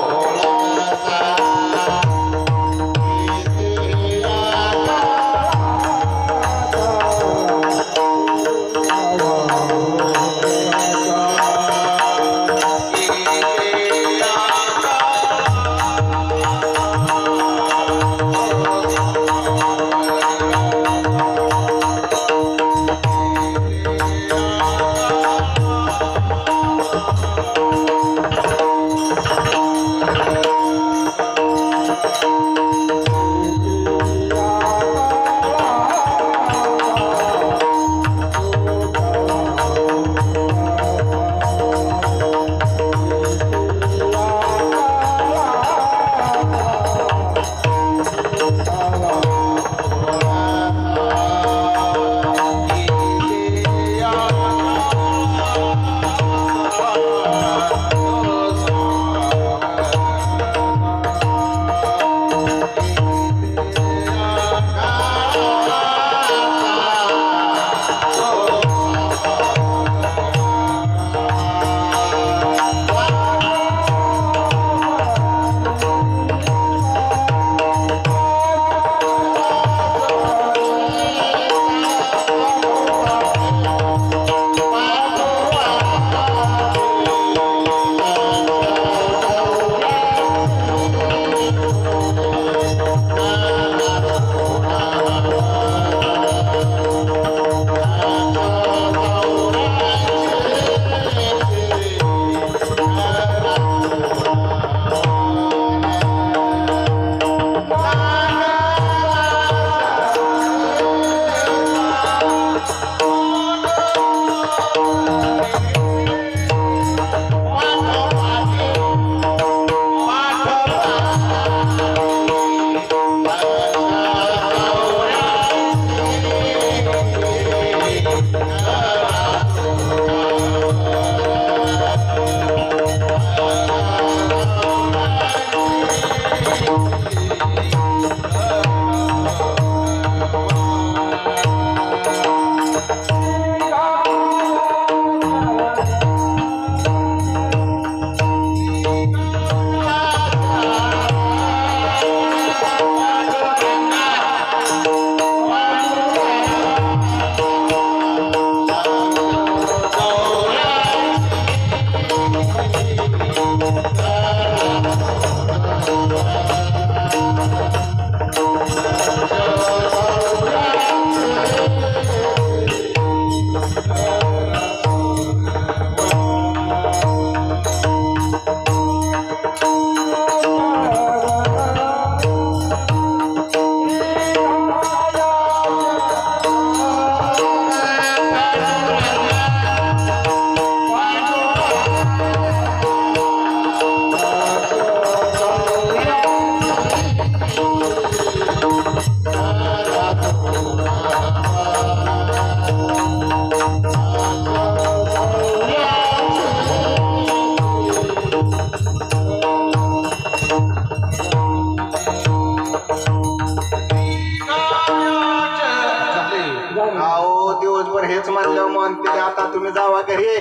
घरी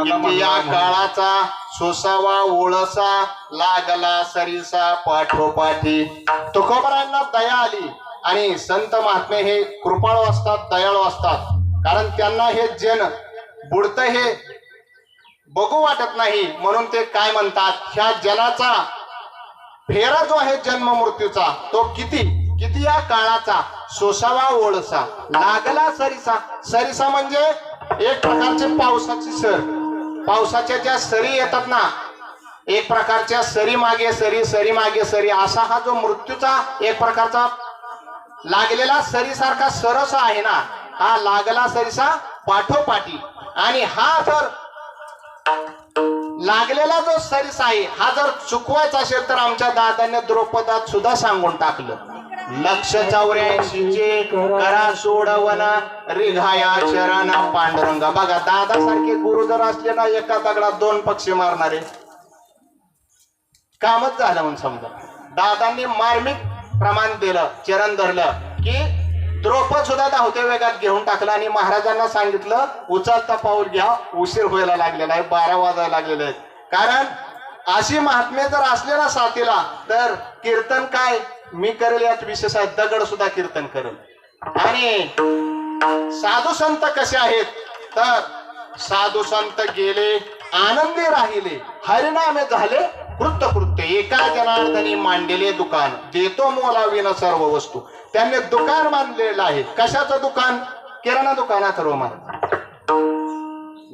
किती या काळाचा सोसावा ओळसा लागला सरीसा पाठोपाठी. तुकोबरायांना दया आली आणि संत महात्मे हे कृपाळू असतात, दयाळू असतात. कारण त्यांना हे जन बुडतं हे बघू वाटत नाही, म्हणून ते काय म्हणतात, ह्या जनाचा फेरा जो आहे जन्म मृत्यूचा तो किती किती या काळाचा सोसावा ओळसा लागला सरीसा. सरीसा म्हणजे एक प्रकारचे पावसाची सर. पावसाच्या ज्या सरी येतात ना, एक प्रकारच्या सरी मागे सरी, सरी मागे सरी, असा हा जो मृत्यूचा एक प्रकारचा लागलेला सरीसारखा सरस आहे ना, हा लागला सरीसा पाठोपाठी. आणि हा जर लागलेला जो सरीस आहे हा जर चुकवायचा असेल तर आमच्या दादाने द्रौपदात सुद्धा सांगून टाकलं, लक्ष 84 करा सोडवना रिघाया चरणा पांडुरंगा. बघा, दादा सारखे गुरु जर असले ना, एका दगडात 2 पक्षी मारणारे कामच झालं म्हणून समजा. दादांनी मार्मिक प्रमाण दिलं, चरण धरलं की द्रौपद सुद्धा धावत्या वेगात घेऊन टाकला आणि महाराजांना सांगितलं, उचलता पाऊल घ्या, उशीर व्हायला लागलेला आहे, 12 वाजायला लागलेले आहेत. कारण अशी महात्मे जर असले ना साथीला, तर कीर्तन काय मी करेल यात विशेष आहे, दगड सुद्धा कीर्तन करेल. आणि साधू संत कसे आहेत, तर साधू संत गेले आनंदी राहिले, हरिनामे झाले कृत्य. एका जनार्दनी मांडले दुकान, देतो मोलाविन सर्व वस्तू. त्यांनी दुकान बांधलेलं आहे. कशाचं दुकान? किराणा दुकानात रोमा.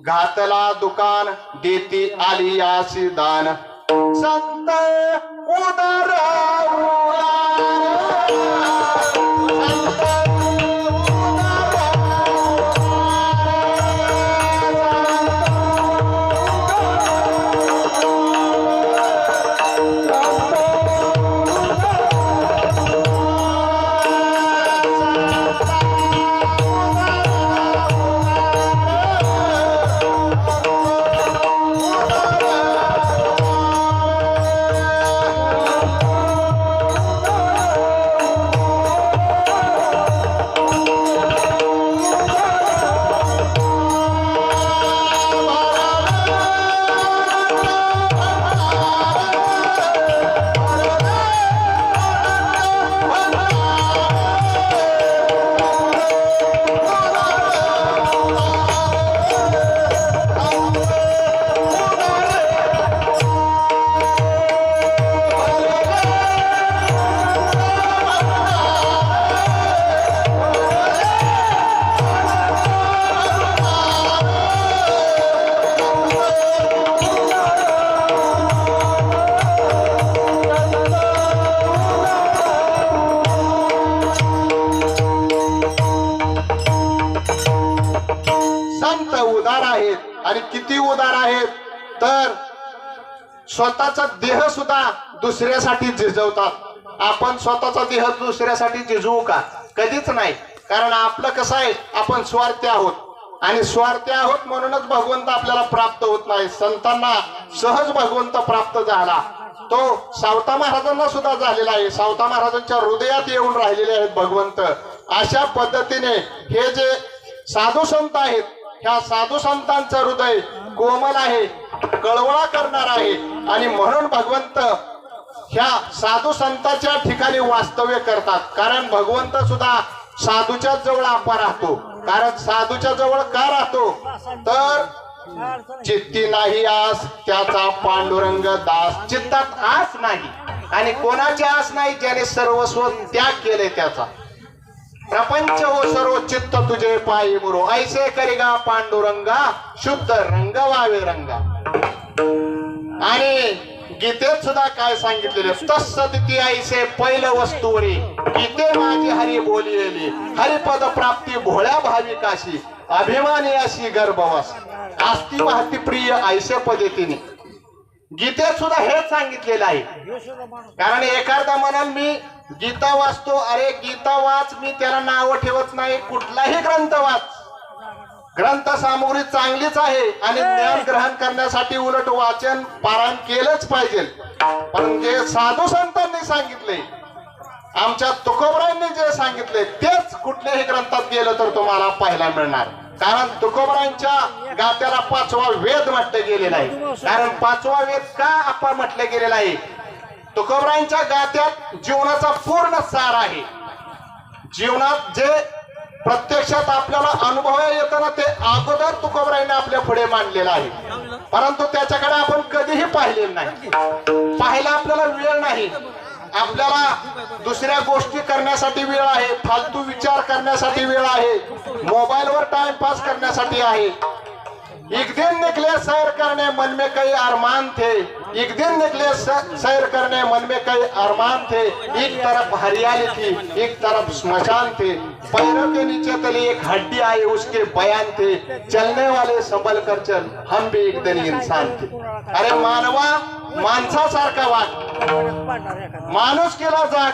घातला दुकान देती आली आशी दान, संत उदार आणि किती उदार आहेत, तर स्वतःचा देह सुद्धा दुसऱ्यासाठी झिजवतात. आपण स्वतःचा देह दुसऱ्यासाठी झिजवू का? कधीच नाही. कारण आपलं कसं आहे, आपण स्वार्थी आहोत आणि स्वार्थी आहोत म्हणूनच भगवंत आपल्याला प्राप्त होत नाही. संतांना सहज भगवंत प्राप्त झाला, तो सावता महाराजांना सुद्धा झालेला आहे. सावता महाराजांच्या हृदयात येऊन राहिलेले आहेत भगवंत. अशा पद्धतीने हे जे साधू संत आहेत, ह्या साधू संतांचं हृदय कोमल आहे, कळवळा करणार आहे. आणि म्हणून भगवंत ह्या साधू संतांच्या ठिकाणी वास्तव्य करतात. कारण भगवंत सुद्धा साधूच्या जवळ आपण राहतो. कारण साधूच्या जवळ का राहतो, तर चित्ती नाही आस त्याचा पांडुरंग दास. चित्तात आस नाही, आणि कोणाची आस नाही, ज्याने सर्वस्व त्याग केले त्याचा. प्रपंच हो सर्व चित्त तुझे पायी मुरो, ऐसे करिगा पांडुरंगा शुद्ध रंग वावे रंगा. आणि गीतेत सुद्धा काय सांगितलेले, तत्सदिती ऐसे पहिलं वस्तुवरी गीते माझी हरी बोलिलेली, हरिपद प्राप्ती भोळ्या भाविकाशी, अभिमानी अशी गर्भवास आस्ती महती प्रिय ऐसे पद्धतीने. गीतेत सुद्धा हेच सांगितलेलं आहे. कारण एखादा म्हणाल मी गीता वाचतो, अरे गीता वाच, मी त्याला नाव ठेवत नाही. कुठलाही ग्रंथ वाच, ग्रंथ सामुग्री चांगलीच आहे आणि ज्ञान ग्रहण करण्यासाठी उलट वाचन पारायण केलंच पाहिजे. पण जे साधू संतांनी सांगितले, आमच्या तुकोबरायांनी जे सांगितले, तेच कुठल्याही ग्रंथात गेलं तर तुम्हाला पाहायला मिळणार. कारण तुकोबरांच्या गात्याला 5वा वेद म्हटलं गेलेला आहे. कारण 5वा वेद का आपण म्हटलं गेलेला आहे? तुकोबरांच्या गात्यात जीवनाचा पूर्ण सार आहे. जीवनात जे प्रत्यक्षात आपल्याला अनुभव येतं ना, ते अगोदर तुकोबरांनी आपल्या पुढे मांडलेलं आहे. परंतु त्याच्याकडे आपण कधीही पाहिलेलं नाही. पाहायला आपल्याला वेळ नाही. आपल्याला दुसऱ्या गोष्टी करण्यासाठी वेळ आहे, फालतू विचार करण्यासाठी वेळ आहे, मोबाईलवर टाइमपास करण्यासाठी आहे. एक दिन निकले सैर करने मन में कई अरमान थे, एक दिन निकले सैर करने मन में कई अरमान थे, एक तरफ हरियाली थी एक तरफ स्मशान थे, पैरों के नीचे तली एक हड्डी आई उसके बयान थे, चलने वाले संभल कर चल हम भी एक दिन इंसान थे. अरे मानवा, माणसासारखा वाग, माणूस केला जाग.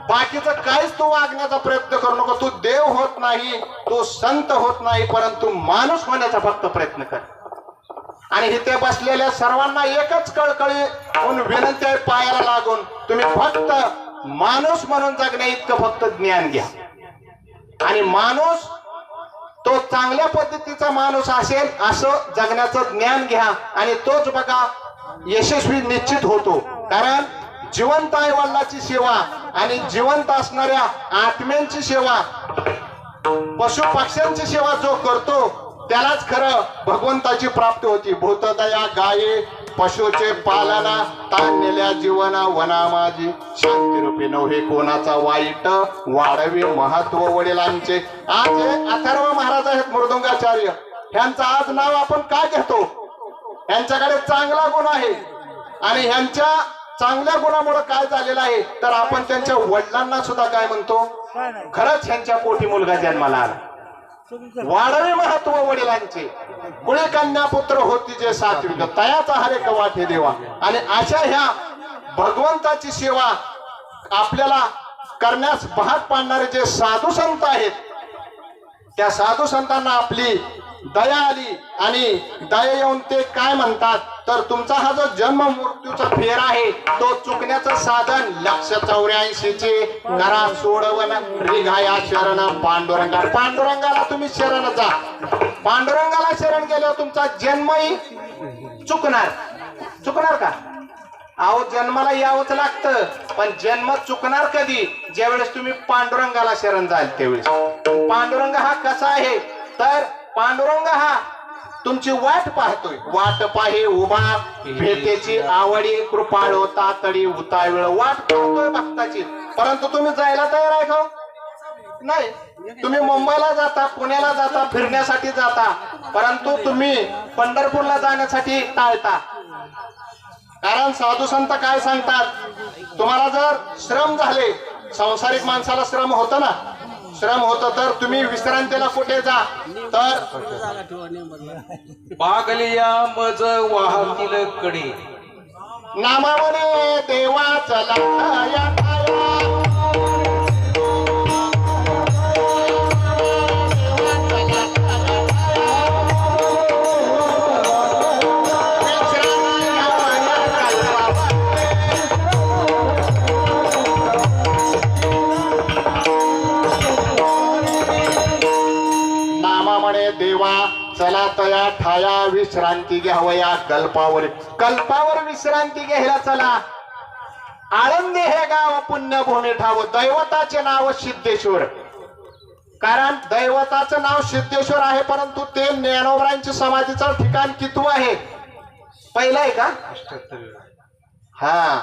बाकीचं काहीच तू वागण्याचा प्रयत्न करू नको. तू देव होत नाही, तू संत होत नाही, परंतु माणूस होण्याचा फक्त प्रयत्न कर. आणि इथे बसलेल्या सर्वांना एकच कळकळी विनंती आहे, पायाला लागून तुम्ही फक्त माणूस म्हणून जगण्या इतकं फक्त ज्ञान घ्या. आणि माणूस तो चांगल्या पद्धतीचा माणूस असेल असं जगण्याचं ज्ञान घ्या, आणि तोच बघा यशस्वी निश्चित होतो. कारण जिवंत आई वडिलांची सेवा आणि जिवंत असणाऱ्या आत्म्यांची सेवा, पशु पक्ष्यांची सेवा जो करतो त्यालाच खरं भगवंताची प्राप्ती होती. भूतदया गाये पशुचे पालना, ताणलेल्या जीवना वना माझी, शांती रूपी नव्हे कोणाचा वाईट, वाढवे महत्व वडिलांचे. आज हे अथर्व महाराज आहेत मृदुंगाचार्य, ह्यांचं आज नाव आपण काय घेतो? यांच्याकडे चांगला गुण आहे, आणि ह्यांच्या चांगल्या गुणामुळे काय झालेलं आहे तर आपण त्यांच्या वडिलांना सुद्धा काय म्हणतो? खरंच ह्यांच्या पोटी मुलगा जन्माला आला. वाढवे महत्व वडिलांचे, कुळे कन्या पुत्र होती जे सात्विक, तयाचा हरेक वाटे देवा. आणि अशा ह्या भगवंताची सेवा आपल्याला करण्यास भाग पाडणारे जे साधू संत आहेत, त्या साधू संतांना आपली दया आली, आणि दया येऊन ते काय म्हणतात तर तुमचा हा जो जन्म मृत्यूचा फेर आहे तो चुकण्याचं साधन 184 करा सोडवन रिघाया शरण पांडुरंगा. पांडुरंगाला तुम्ही शरण जा. पांडुरंगाला शरण गेल्यावर तुमचा जन्मही चुकणार का? अहो, जन्माला यावंच लागतं, पण जन्म चुकणार कधी? ज्यावेळेस तुम्ही पांडुरंगाला शरण जाल त्यावेळेस. पांडुरंग हा कसा आहे तर पांडुरंग हा तुमची वाट पाहतोय. वाट पाहे उभा भेटेची आवडी, कृपाळो तातडी उतावीळ. वाट पाहतोय भक्ताची, परंतु तुम्ही जायला तयार आहे का? नाही. तुम्ही मुंबईला जाता, पुण्याला जाता, फिरण्यासाठी जाता, परंतु तुम्ही पंढरपूरला जाण्यासाठी टाळता. कारण साधू संत काय सांगतात, तुम्हाला जर श्रम झाले, सांसारिक माणसाला श्रम होतं ना, श्रम होतं तर तुम्ही विश्रांतीला कुठे जा तर बागलिया मज वाहतील कडे, नामावने देवा चला देवा चला तया ठाया विश्रांती घ्यावया कल्पावर विश्रांती घ्यायला चला. आळंदी हे गाव पुण्यभूमी ठाव, दैवताचे नाव सिद्धेश्वर. कारण दैवताचं नाव सिद्धेश्वर आहे, परंतु ते ज्ञानोबरांची समाधीचं ठिकाण कितवं आहे? पहिलं आहे का? हा,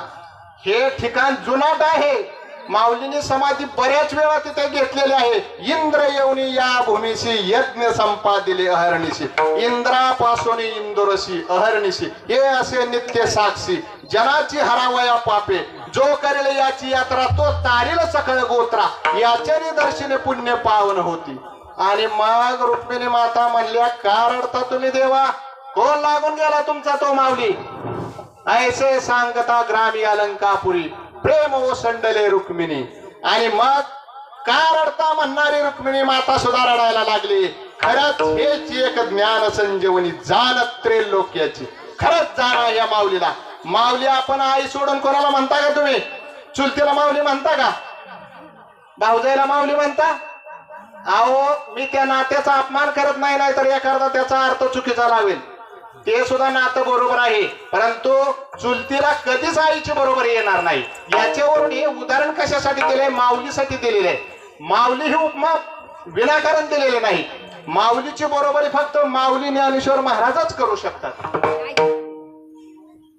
हे ठिकाण जुनाट आहे. माऊलींनी समाधी बऱ्याच वेळा तिथे घेतलेली आहे. इंद्र येऊनी या भूमीशी यज्ञ संपादिले अहर्निशी, इंद्रापासून इंदुरशी अहर्निशी हे असे नित्य साक्षी. जनाची हरावया पापे, जो करेल याची यात्रा तो तारील सकळ गोत्रा, याच्या निदर्शने पुण्य पावन होती. आणि मग रुक्मिणी माता म्हणल्या, का रडता तुम्ही देवा? कोण लागून गेला तुमचा तो माऊली? ऐसे सांगता ग्रामी अलंकापुरी, प्रेम ओसंडले रुक्मिणी. आणि मग का रडता म्हणणारी रुक्मिणी माता सुद्धा रडायला लागली. खरंच हेच एक ज्ञान संजीवनी जाणत त्रैलोक्याची. खरंच जाणा या माऊलीला. माऊली आपण आई सोडून कोणाला म्हणता का तुम्ही? चुलतीला माऊली म्हणता का? भाऊजाईला माऊली म्हणता? अहो मी त्या नात्याचा अपमान करत नाही, नाही तर एखादा त्याचा अर्थ चुकीचा लावेल. ते सुद्धा नातं बरोबर आहे, परंतु चुलतीला कधीच आईची बरोबर येणार नाही. याच्यावरून हे उदाहरण कशासाठी दिले? माऊलीसाठी दिलेले आहे. माऊली ही उपमा विनाकारण दिलेली नाही. माऊलीची बरोबरी फक्त माऊली ज्ञानेश्वर महाराजच करू शकतात.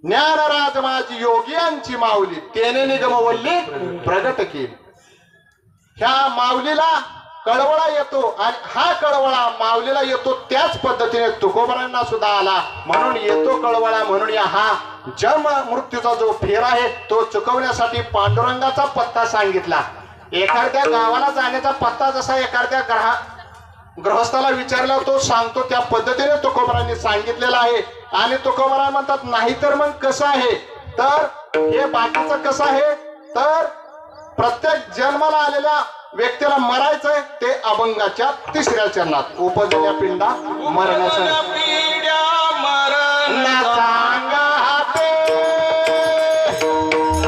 ज्ञानराज माझी योगियांची माऊली तेने निगमवल्ली प्रगट केली. ह्या माऊलीला कळवळा येतो आणि हा कळवळा माऊलीला येतो त्याच पद्धतीने तुकोबरांना सुद्धा आला. म्हणून येतो कळवळा, म्हणून या हा जन्म मृत्यूचा जो फेर आहे तो चुकवण्यासाठी पांडुरंगाचा पत्ता सांगितला. एखाद्या गावाला जाण्याचा पत्ता जसा एखाद्या गृहस्थाला विचारला तो सांगतो, त्या पद्धतीने तुकोबरांनी सांगितलेला आहे. आणि तुकोबरा म्हणतात नाही तर मग कसं आहे, तर हे बाकीचं कसं आहे, तर प्रत्येक जन्माला आलेल्या व्यक्तीला मरायचंय ते अभंगाच्या 3ऱ्या चरणात उपजल्या पिंडा मरणाचं पिढ्या मरणाचा सांगा हाते.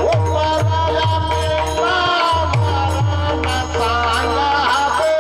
उपजल्या पिंडा मरणाचा सांगा हाते.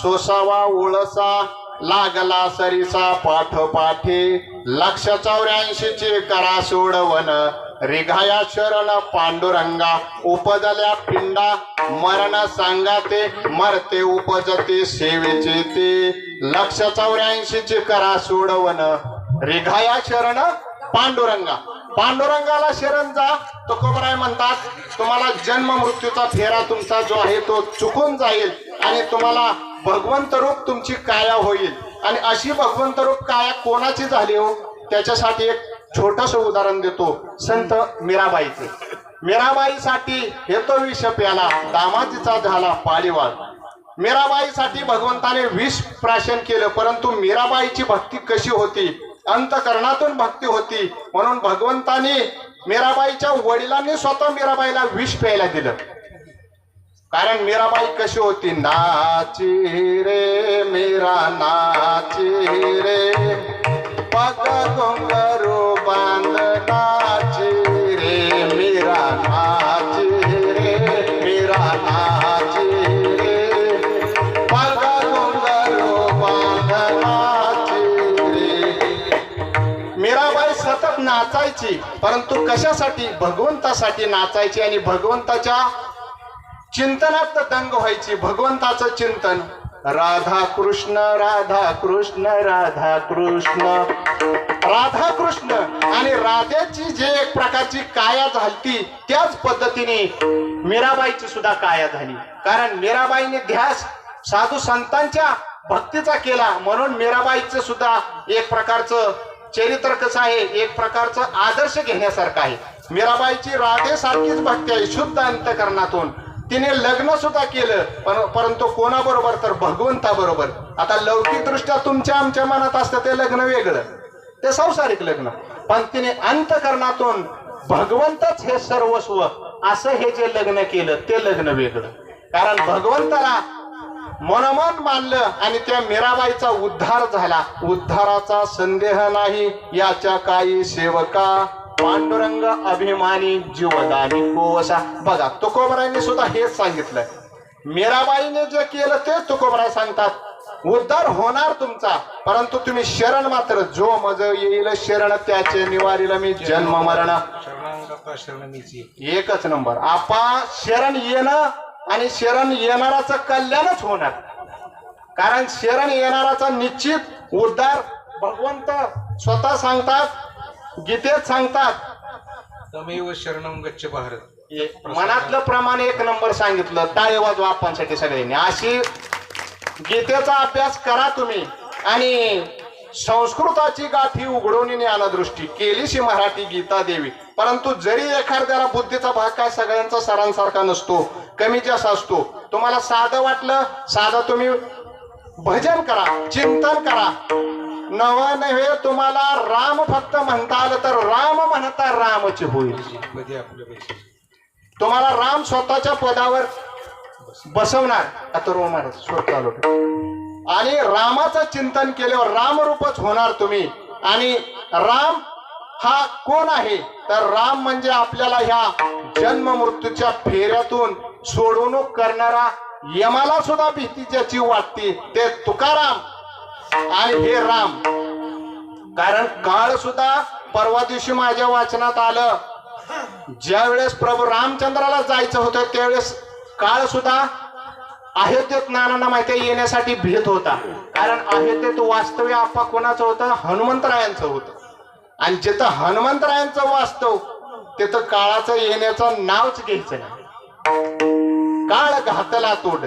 सोसावा उळसा लागला सरीसा पाठोपाठी 184चे करा सोडवन रिघाया शरण पांडुरंगा उपजल्या पिंडा मरण सांगाते मरते उपजते सेवेचे ते 184चे करा सोडवन रिघाया शरण पांडुरंगा पांडुरंगाला शरण जा. तुकोबराय म्हणतात तुम्हाला जन्म मृत्यूचा फेरा तुमचा जो आहे तो चुकून जाईल आणि तुम्हाला भगवंत रूप तुमची काया होईल. आणि अशी भगवंत रूप काया कोणाची झाली हो त्याच्यासाठी एक छोटस उदाहरण देतो. संत मीराबाईचे. मीराबाईसाठी हे तो विष प्याला दामाजीचा झाला पाळीवाळ. मीराबाईसाठी भगवंताने विष प्राशन केलं परंतु मीराबाईची भक्ती कशी होती अंतकरणातून भक्ती होती म्हणून भगवंताने मीराबाईच्या वडिलांनी स्वतः मीराबाईला विष प्यायला दिलं. कारण मीराबाई कशी होती नाची रे मीरा नाची रे पग घुंगरू बांध नाची रे मीरा नाची रे मीरा नाची रे पग घुंगरू बांध नाची रे. मीराबाई सतत नाचायची परंतु कशासाठी भगवंतासाठी नाचायची आणि भगवंताच्या चिंतनात दंग व्हायची. भगवंताचं चिंतन राधा कृष्ण राधा कृष्ण राधा कृष्ण राधा कृष्ण आणि राधेची जे एक प्रकारची काया झाली त्याच पद्धतीने मीराबाईची सुद्धा काया झाली. कारण मीराबाईने ध्यास साधू संतांच्या भक्तीचा केला म्हणून मीराबाईचं सुद्धा एक प्रकारचं चरित्र कसं आहे एक प्रकारचं आदर्श घेण्यासारखं आहे. मीराबाईची राधेसारखीच भक्ती आहे शुद्ध अंतकरणातून. तिने लग्न सुद्धा केलं परंतु कोणाबरोबर तर भगवंताबरोबर. आता लौकिक दृष्ट्या तुमच्या आमच्या मनात असतं ते लग्न वेगळं ते संसारिक लग्न पण तिने अंतकरणातून भगवंतच हे सर्वस्व असं हे जे लग्न केलं ते लग्न वेगळं. कारण भगवंताला मनोमन मानलं आणि त्या मीराबाईचा उद्धार झाला. उद्धाराचा संदेह नाही याच्या काही सेवका पांडुरंग अभिमानी जीवदानी कोवसा. बघा तुकोबरायांनी सुद्धा हेच सांगितलं. मीराबाईने जे केलं ते तुकोबराय सांगतात उद्धार होणार तुमचा परंतु तुम्ही शरण मात्र जो मज येईल शरण त्याचे निवारीला मी जन्म मरण. एकच नंबर आपा शरण येणं आणि शरण येणाराचं कल्याणच होणार. कारण शरण येणाराचा निश्चित उद्धार भगवंत स्वतः सांगतात गीतेत सांगतात तमेव शरणम गच्छ भारत. मनातलं प्रमाण एक नंबर सांगितलं. टाळे वाजवा आपणसाठी सगळ्यांनी. अशी गीतेचा अभ्यास करा तुम्ही आणि संस्कृताची गाठी उघडून ज्ञानदृष्टी केलीशी मराठी गीता देवी. परंतु जरी एखाद्याला बुद्धीचा भाग काय सगळ्यांचा सरांसारखा नसतो कमी जास्त असतो. तुम्हाला साधं वाटलं साधं तुम्ही भजन करा चिंतन करा. नव नव्हे तुम्हाला राम फक्त म्हणता आलं तर राम म्हणता रामची होईल. तुम्हाला राम स्वतःच्या पदावर बसवणार अथर्व महाराज स्वतः आणि रामाचं चिंतन केल्यावर रामरूपच होणार तुम्ही. आणि राम हा कोण आहे तर राम म्हणजे आपल्याला ह्या जन्म मृत्यूच्या फेऱ्यातून सोडवणूक करणारा यमाला सुद्धा भीती ज्याची वाटते ते तुकाराम आणि हे राम. कारण काळ सुद्धा परवा दिवशी माझ्या वाचनात आलं ज्या वेळेस प्रभू रामचंद्राला जायचं होतं त्यावेळेस काळ सुद्धा अयोध्येत नानांना माहिती येण्यासाठी भीत होता. कारण अयोध्येत वास्तव्य आपा कोणाचं होतं हनुमंतरायांचं होतं आणि जिथं हनुमंतरायांचं वास्तव तिथं काळाचं येण्याचं नावच घ्यायचं नाही. काळ घातला तोड.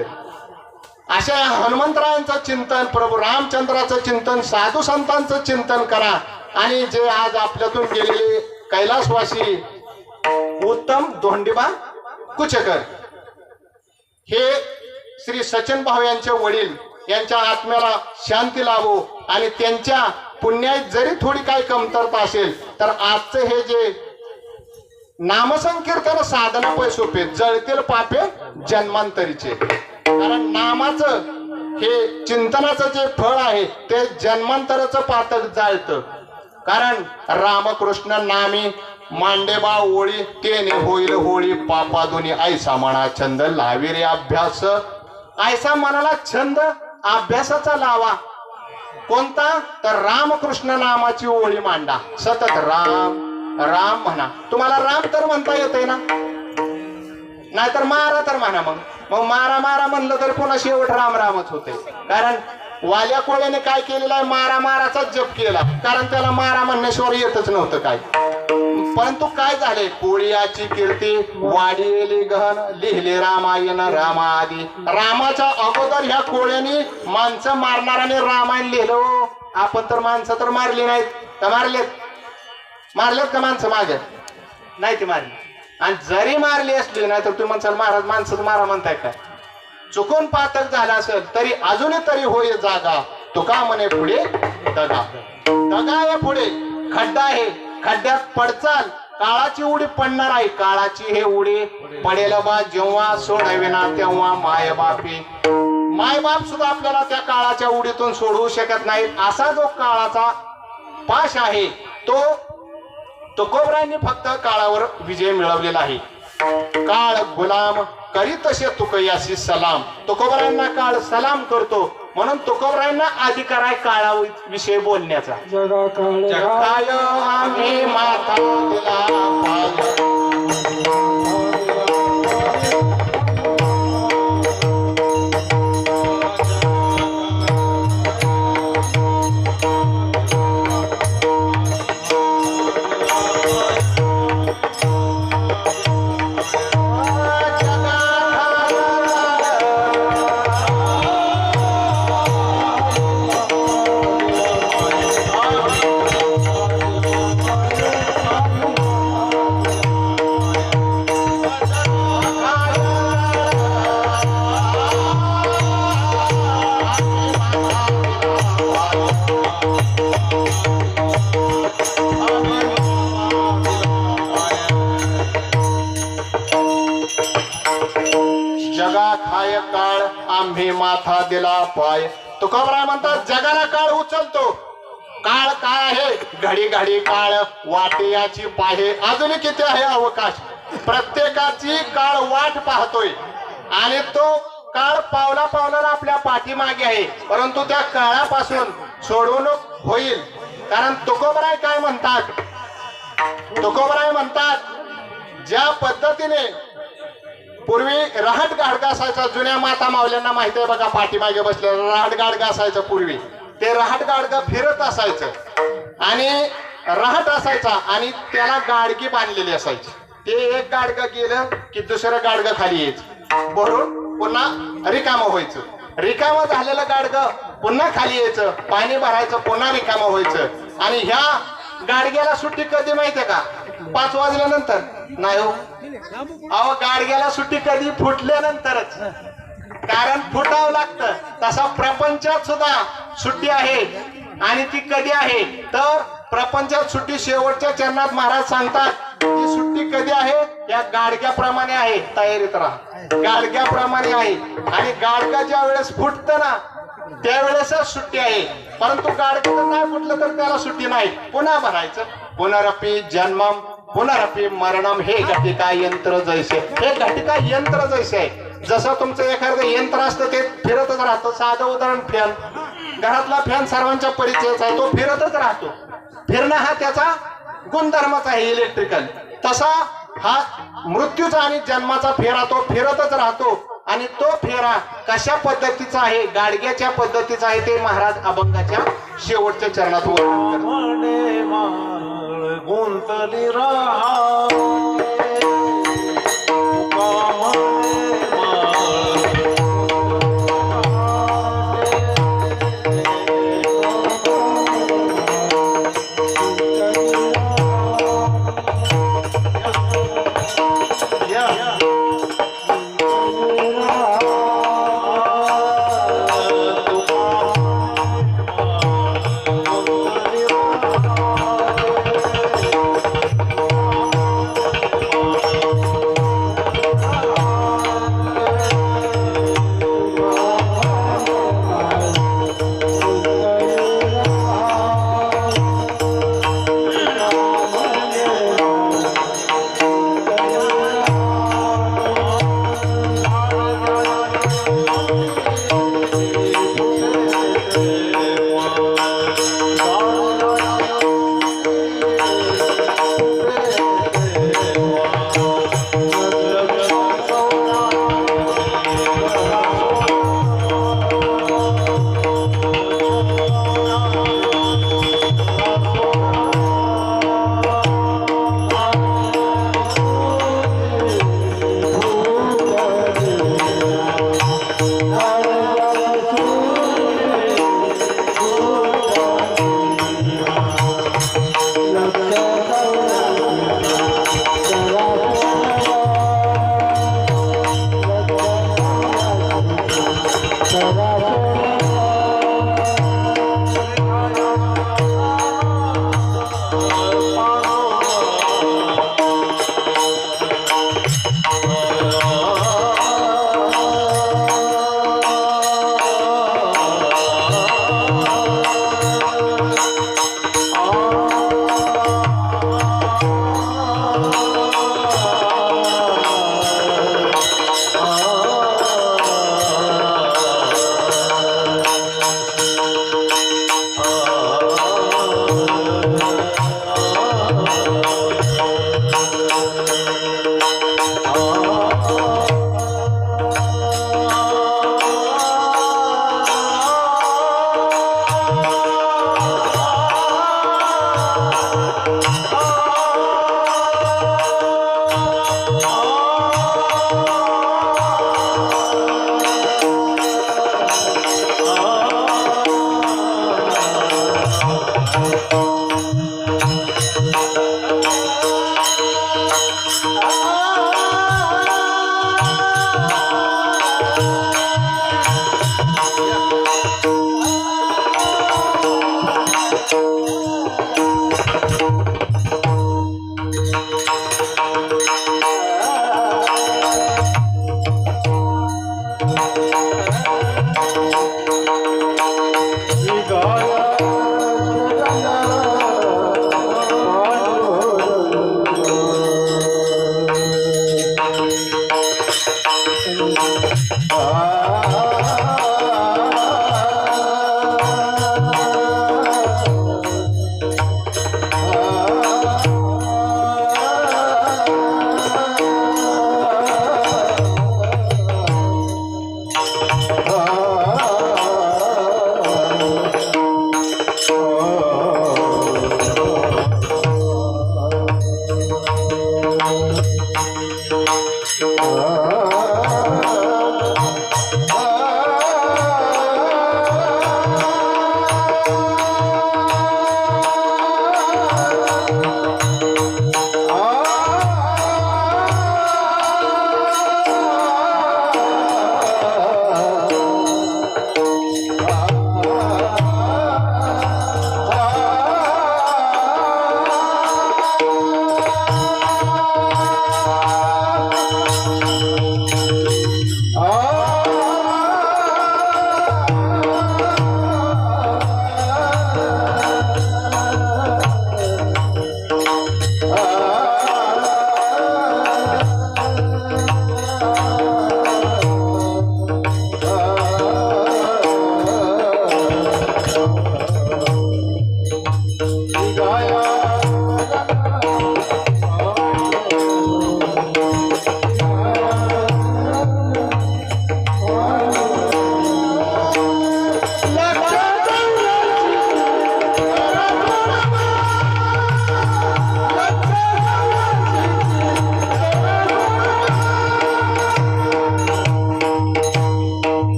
अशा हनुमंतरायांचं चिंतन प्रभू रामचंद्राचं चिंतन साधू संतांचं चिंतन करा. आणि जे आज आपल्यातून गेलेले कैलासवासी उत्तम धोंडीबा कुचकर हे श्री सचिन भाऊ यांचे वडील यांच्या आत्म्याला शांती लाभो आणि त्यांच्या पुण्यात जरी थोडी काही कमतरता असेल तर आजचे हे जे नामसंकीर्तन साधना पै सोपे जळतील पापे जन्मांतरीचे. कारण नामाचं हे चिंतनाचं जे फळ आहे ते जन्मांतराचं पातक जाळतं. कारण रामकृष्ण नामी मांडेबा ओळी तेने होईल होळी पापा दोन्ही ऐसा म्हणा छंद लावी रे अभ्यास. ऐसा मनाला छंद अभ्यासाचा लावा कोणता तर रामकृष्ण नामाची ओळी मांडा सतत राम राम म्हणा तुम्हाला राम तर म्हणता येते ना नाहीतर मारा तर म्हणा मग मारा मारा म्हणलं तर पुन्हा शेवट राम रामच होते कारण वाल्या कोळ्याने काय केलेलं आहे मारा माराचाच जप केला कारण त्याला मारा म्हणण्याशिवाय येतच नव्हतं काय परंतु काय झाले कोळियाची कीर्ती वाढीली गहन लिहिले रामायण रामाआदी रामाच्या अगोदर ह्या कोळ्याने माणसं मारणाराने रामायण लिहिलं आपण तर माणसं तर मारली नाहीत का मारलेत का माणसं मागे नाही ती मारली आणि जरी मारली असली नाही तर तुम्ही म्हणसाल महाराज माणसं मारा म्हणताय काय चुकून पातक झाला असेल तरी अजूनही तरी होय जागा तुका म्हणे पुढे दगा या पुढे खड्डा आहे खड्ड्यात पडचाल काळाची उडी पडणार आहे काळाची हे उडी पडेल बा जेव्हा सोडावे ना तेव्हा मायबाप सुद्धा आपल्याला त्या काळाच्या उडीतून सोडवू शकत नाहीत असा जो काळाचा पाश आहे तो तुकोबरायांनी फक्त काळावर विजय मिळवलेला आहे काळ गुलाम करी तसे तुकयासी सलाम तुकोबरायांना काळ सलाम करतो म्हणून तुकोबरायांना अधिकार आहे काळाविषयी बोलण्याचा जगा जगाय आम्ही माथा दिला जगा खाय काळ आम्ही माथा दिला पाय तुकोबराय म्हणतात जगाला काळ उचलतो काळ काय आहे घडी घडी काळ वाटेयाची पाहे अजूनही किती आहे अवकाश प्रत्येकाची काळ वाट पाहतोय आणि तो काळ पावला पावलाला आपल्या पाठीमागे आहे परंतु त्या काळापासून सोडवणूक होईल कारण तुकोबराय काय म्हणतात तुकोबराय म्हणतात ज्या पद्धतीने पूर्वी रहाट गाडगा असायचा जुन्या माता मावल्यांना माहिती आहे बघा पाठीमागे बसलेला रहाट गाडगा असायचं पूर्वी ते रहाट गाडगा फिरत असायचं आणि रहाट असायचा आणि त्याला गाडगी बांधलेली असायची ते एक गाडगं गेलं की दुसरं गाडगं खाली यायचं भरून पुन्हा रिकामं व्हायचं रिकामं झालेलं गाडगं पुन्हा खाली यायचं पाणी भरायचं पुन्हा रिकामं व्हायचं आणि ह्या गाडग्याला सुट्टी कधी माहितीये का 5 वाजल्यानंतर नाही हो अहो गाडग्याला सुट्टी कधी फुटल्यानंतरच कारण फुटावं लागतं तसा प्रपंचात सुद्धा सुट्टी आहे आणि ती कधी आहे तर प्रपंचात सुट्टी शेवटच्या चरणात महाराज सांगतात ती सुट्टी कधी आहे या गाडग्याप्रमाणे आहे तयारीत राहा गाडग्याप्रमाणे आहे आणि गाडगा ज्या वेळेस फुटत ना त्यावेळेसच सुट्टी आहे परंतु गाडगं नाही फुटलं तर त्याला सुट्टी नाही पुन्हा भरायचं पुनरपी जन्मम पुनरपी मरणम हे घटिका यंत्र जैसे हे घटिका यंत्र जैसे आहे जसं तुमचं एखादं यंत्र असतं ते फिरतच राहतं साधं उदाहरण फॅन घरातला फॅन सर्वांच्या परिचयाचा आहे तो फिरतच राहतो फिरणं हा त्याचा गुणधर्मच आहे इलेक्ट्रिकल तसा हा मृत्यूचा आणि जन्माचा फेरा तो फिरतच राहतो आणि तो फेरा कशा पद्धतीचा आहे गाडग्याच्या पद्धतीचा आहे ते महाराज अभंगाच्या शेवटच्या चरणात वर्णन करतात गुंतली राहा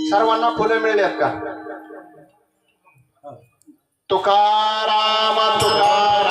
सर्वांना फुले मिळाल्यात का? तुकाराम तुकाराम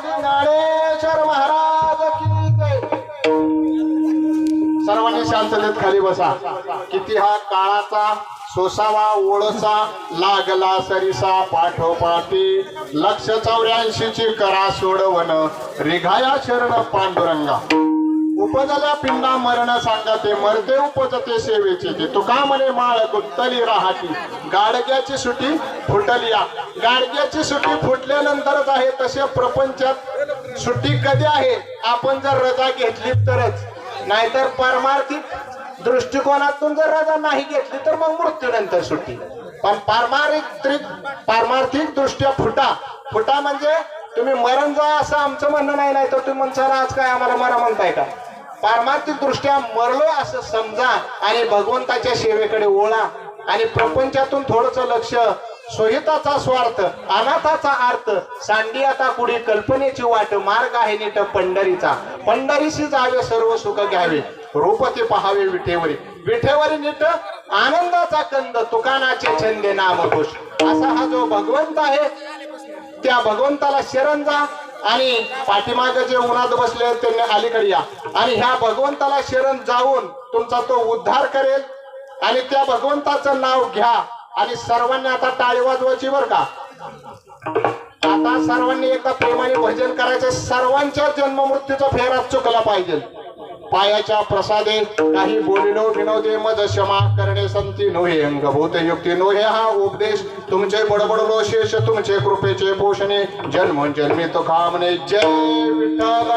ज्ञानेश्वर महाराज की जय. सर्वांनी शांततेत खाली बसा. किती हा काळाचा सोसावा ओळसा लागला सरिसा पाठोपाठी लक्ष 84 ची करा सोडवण रिघाया शरण पांडुरंगा. उपजल्या पिंडा मरण सांगा ते मरते उपजते सेवेचे ते तुका म्हणे माळ गुत्तली राहाटी गाडग्याची सुटी फुटली या. गाडग्याची सुटी फुटल्यानंतरच आहे तसे प्रपंचात सुट्टी कधी आहे आपण जर रजा घेतली तरच, नाहीतर पारमार्थिक दृष्टिकोनातून जर रजा नाही घेतली तर मग मृत्यूनंतर सुट्टी. पण पारमार्थिक दृष्ट्या फुटा म्हणजे तुम्ही मरण जा असं आमचं म्हणणं नाही. नाही तर तुम्ही म्हणसाल आज काय आम्हाला मरा म्हणताय का. पारमार्थिक दृष्ट्या मरलो असं समजा आणि भगवंताच्या सेवेकडे ओळा आणि प्रपंचातून थोडस लक्ष. सोहिताचा स्वार्थ अनाथाचा अर्थ सांडी आता कुडी कल्पनेची वाट मार्ग आहे नीट पंढरीचा. पंढरीशी जावे सर्व सुख घ्यावे रूपते पहावे विठेवरी. विठेवरी नीट आनंदाचा कंद तुकानाचे छंदे नामघोष. असा हा जो भगवंत आहे त्या भगवंताला शरण जा आणि पाठीमागे जे उन्हात बसले त्यांनी अलीकडे या आणि ह्या भगवंताला शरण जाऊन तुमचा तो उद्धार करेल. आणि त्या भगवंताचं नाव घ्या आणि सर्वांनी आता टाळी वाजवायची बर का. आता सर्वांनी एकदा प्रेमाने भजन करायचं. सर्वांच्या जन्म मृत्यूचा फेरा चुकला पाहिजे. पायाच्या प्रसादे काही बोलिलो विनोदे मज क्षमा करणे संती नोहे अंगभूत युक्ती नोहे. हा उपदेश तुमचे बडबडलो शेष तुमचे कृपेचे पोषणे जन्म जन्मी तो कामने. जय विठ्ठल.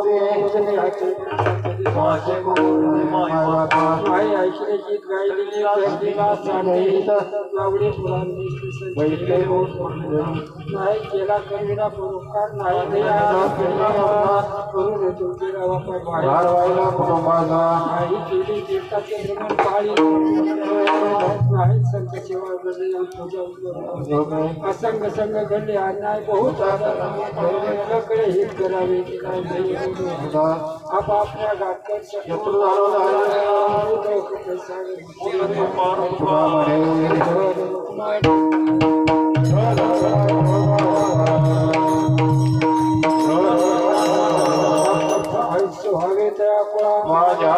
पूजने हाते माझे गुरु माई ऐकले गीत गायले गर्दीला चालते लावडे फुलांनी बैठले नाही केला कवीला पुरस्कार नाही दिला करून तुमची वाढवायला कुटुंबाला नाही केली तीर्थाचे भ्रमण पाळी नाही संत सेवा घडले असंग संग घडले अन्याय बहुत कडे हित करावे आपापल्या घाटकर आयुष्य व्हावे त्या माझ्या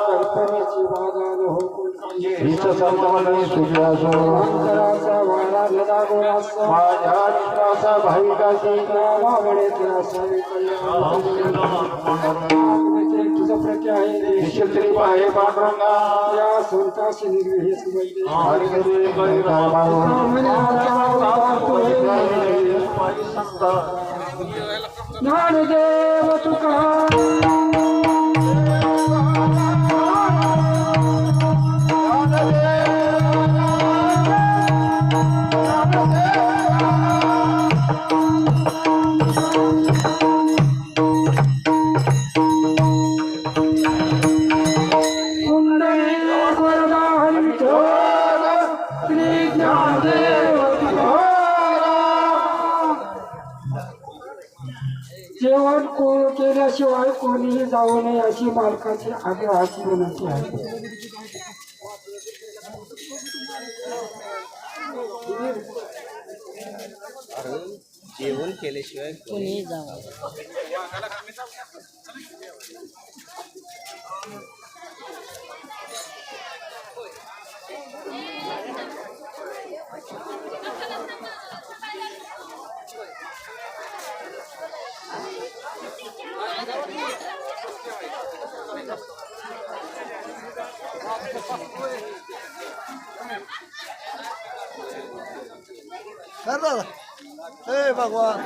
कल्पनेची बाधा न हो अंतराचा वारा धरा गोळाचा माझ्या मित्राचा भाविकाची नावामुळे त्या सारी तुझं प्रत्य आहे निश्चित आहे पांडुरंगा या संताशी निर्विहेस ज्ञानदेव तुका जेवण केल्याशिवाय कोणीही जाऊ नये अशी मालकाची आग्रहाची विनंती आहे. जेवण केल्याशिवाय कोणी जावं हे भगवान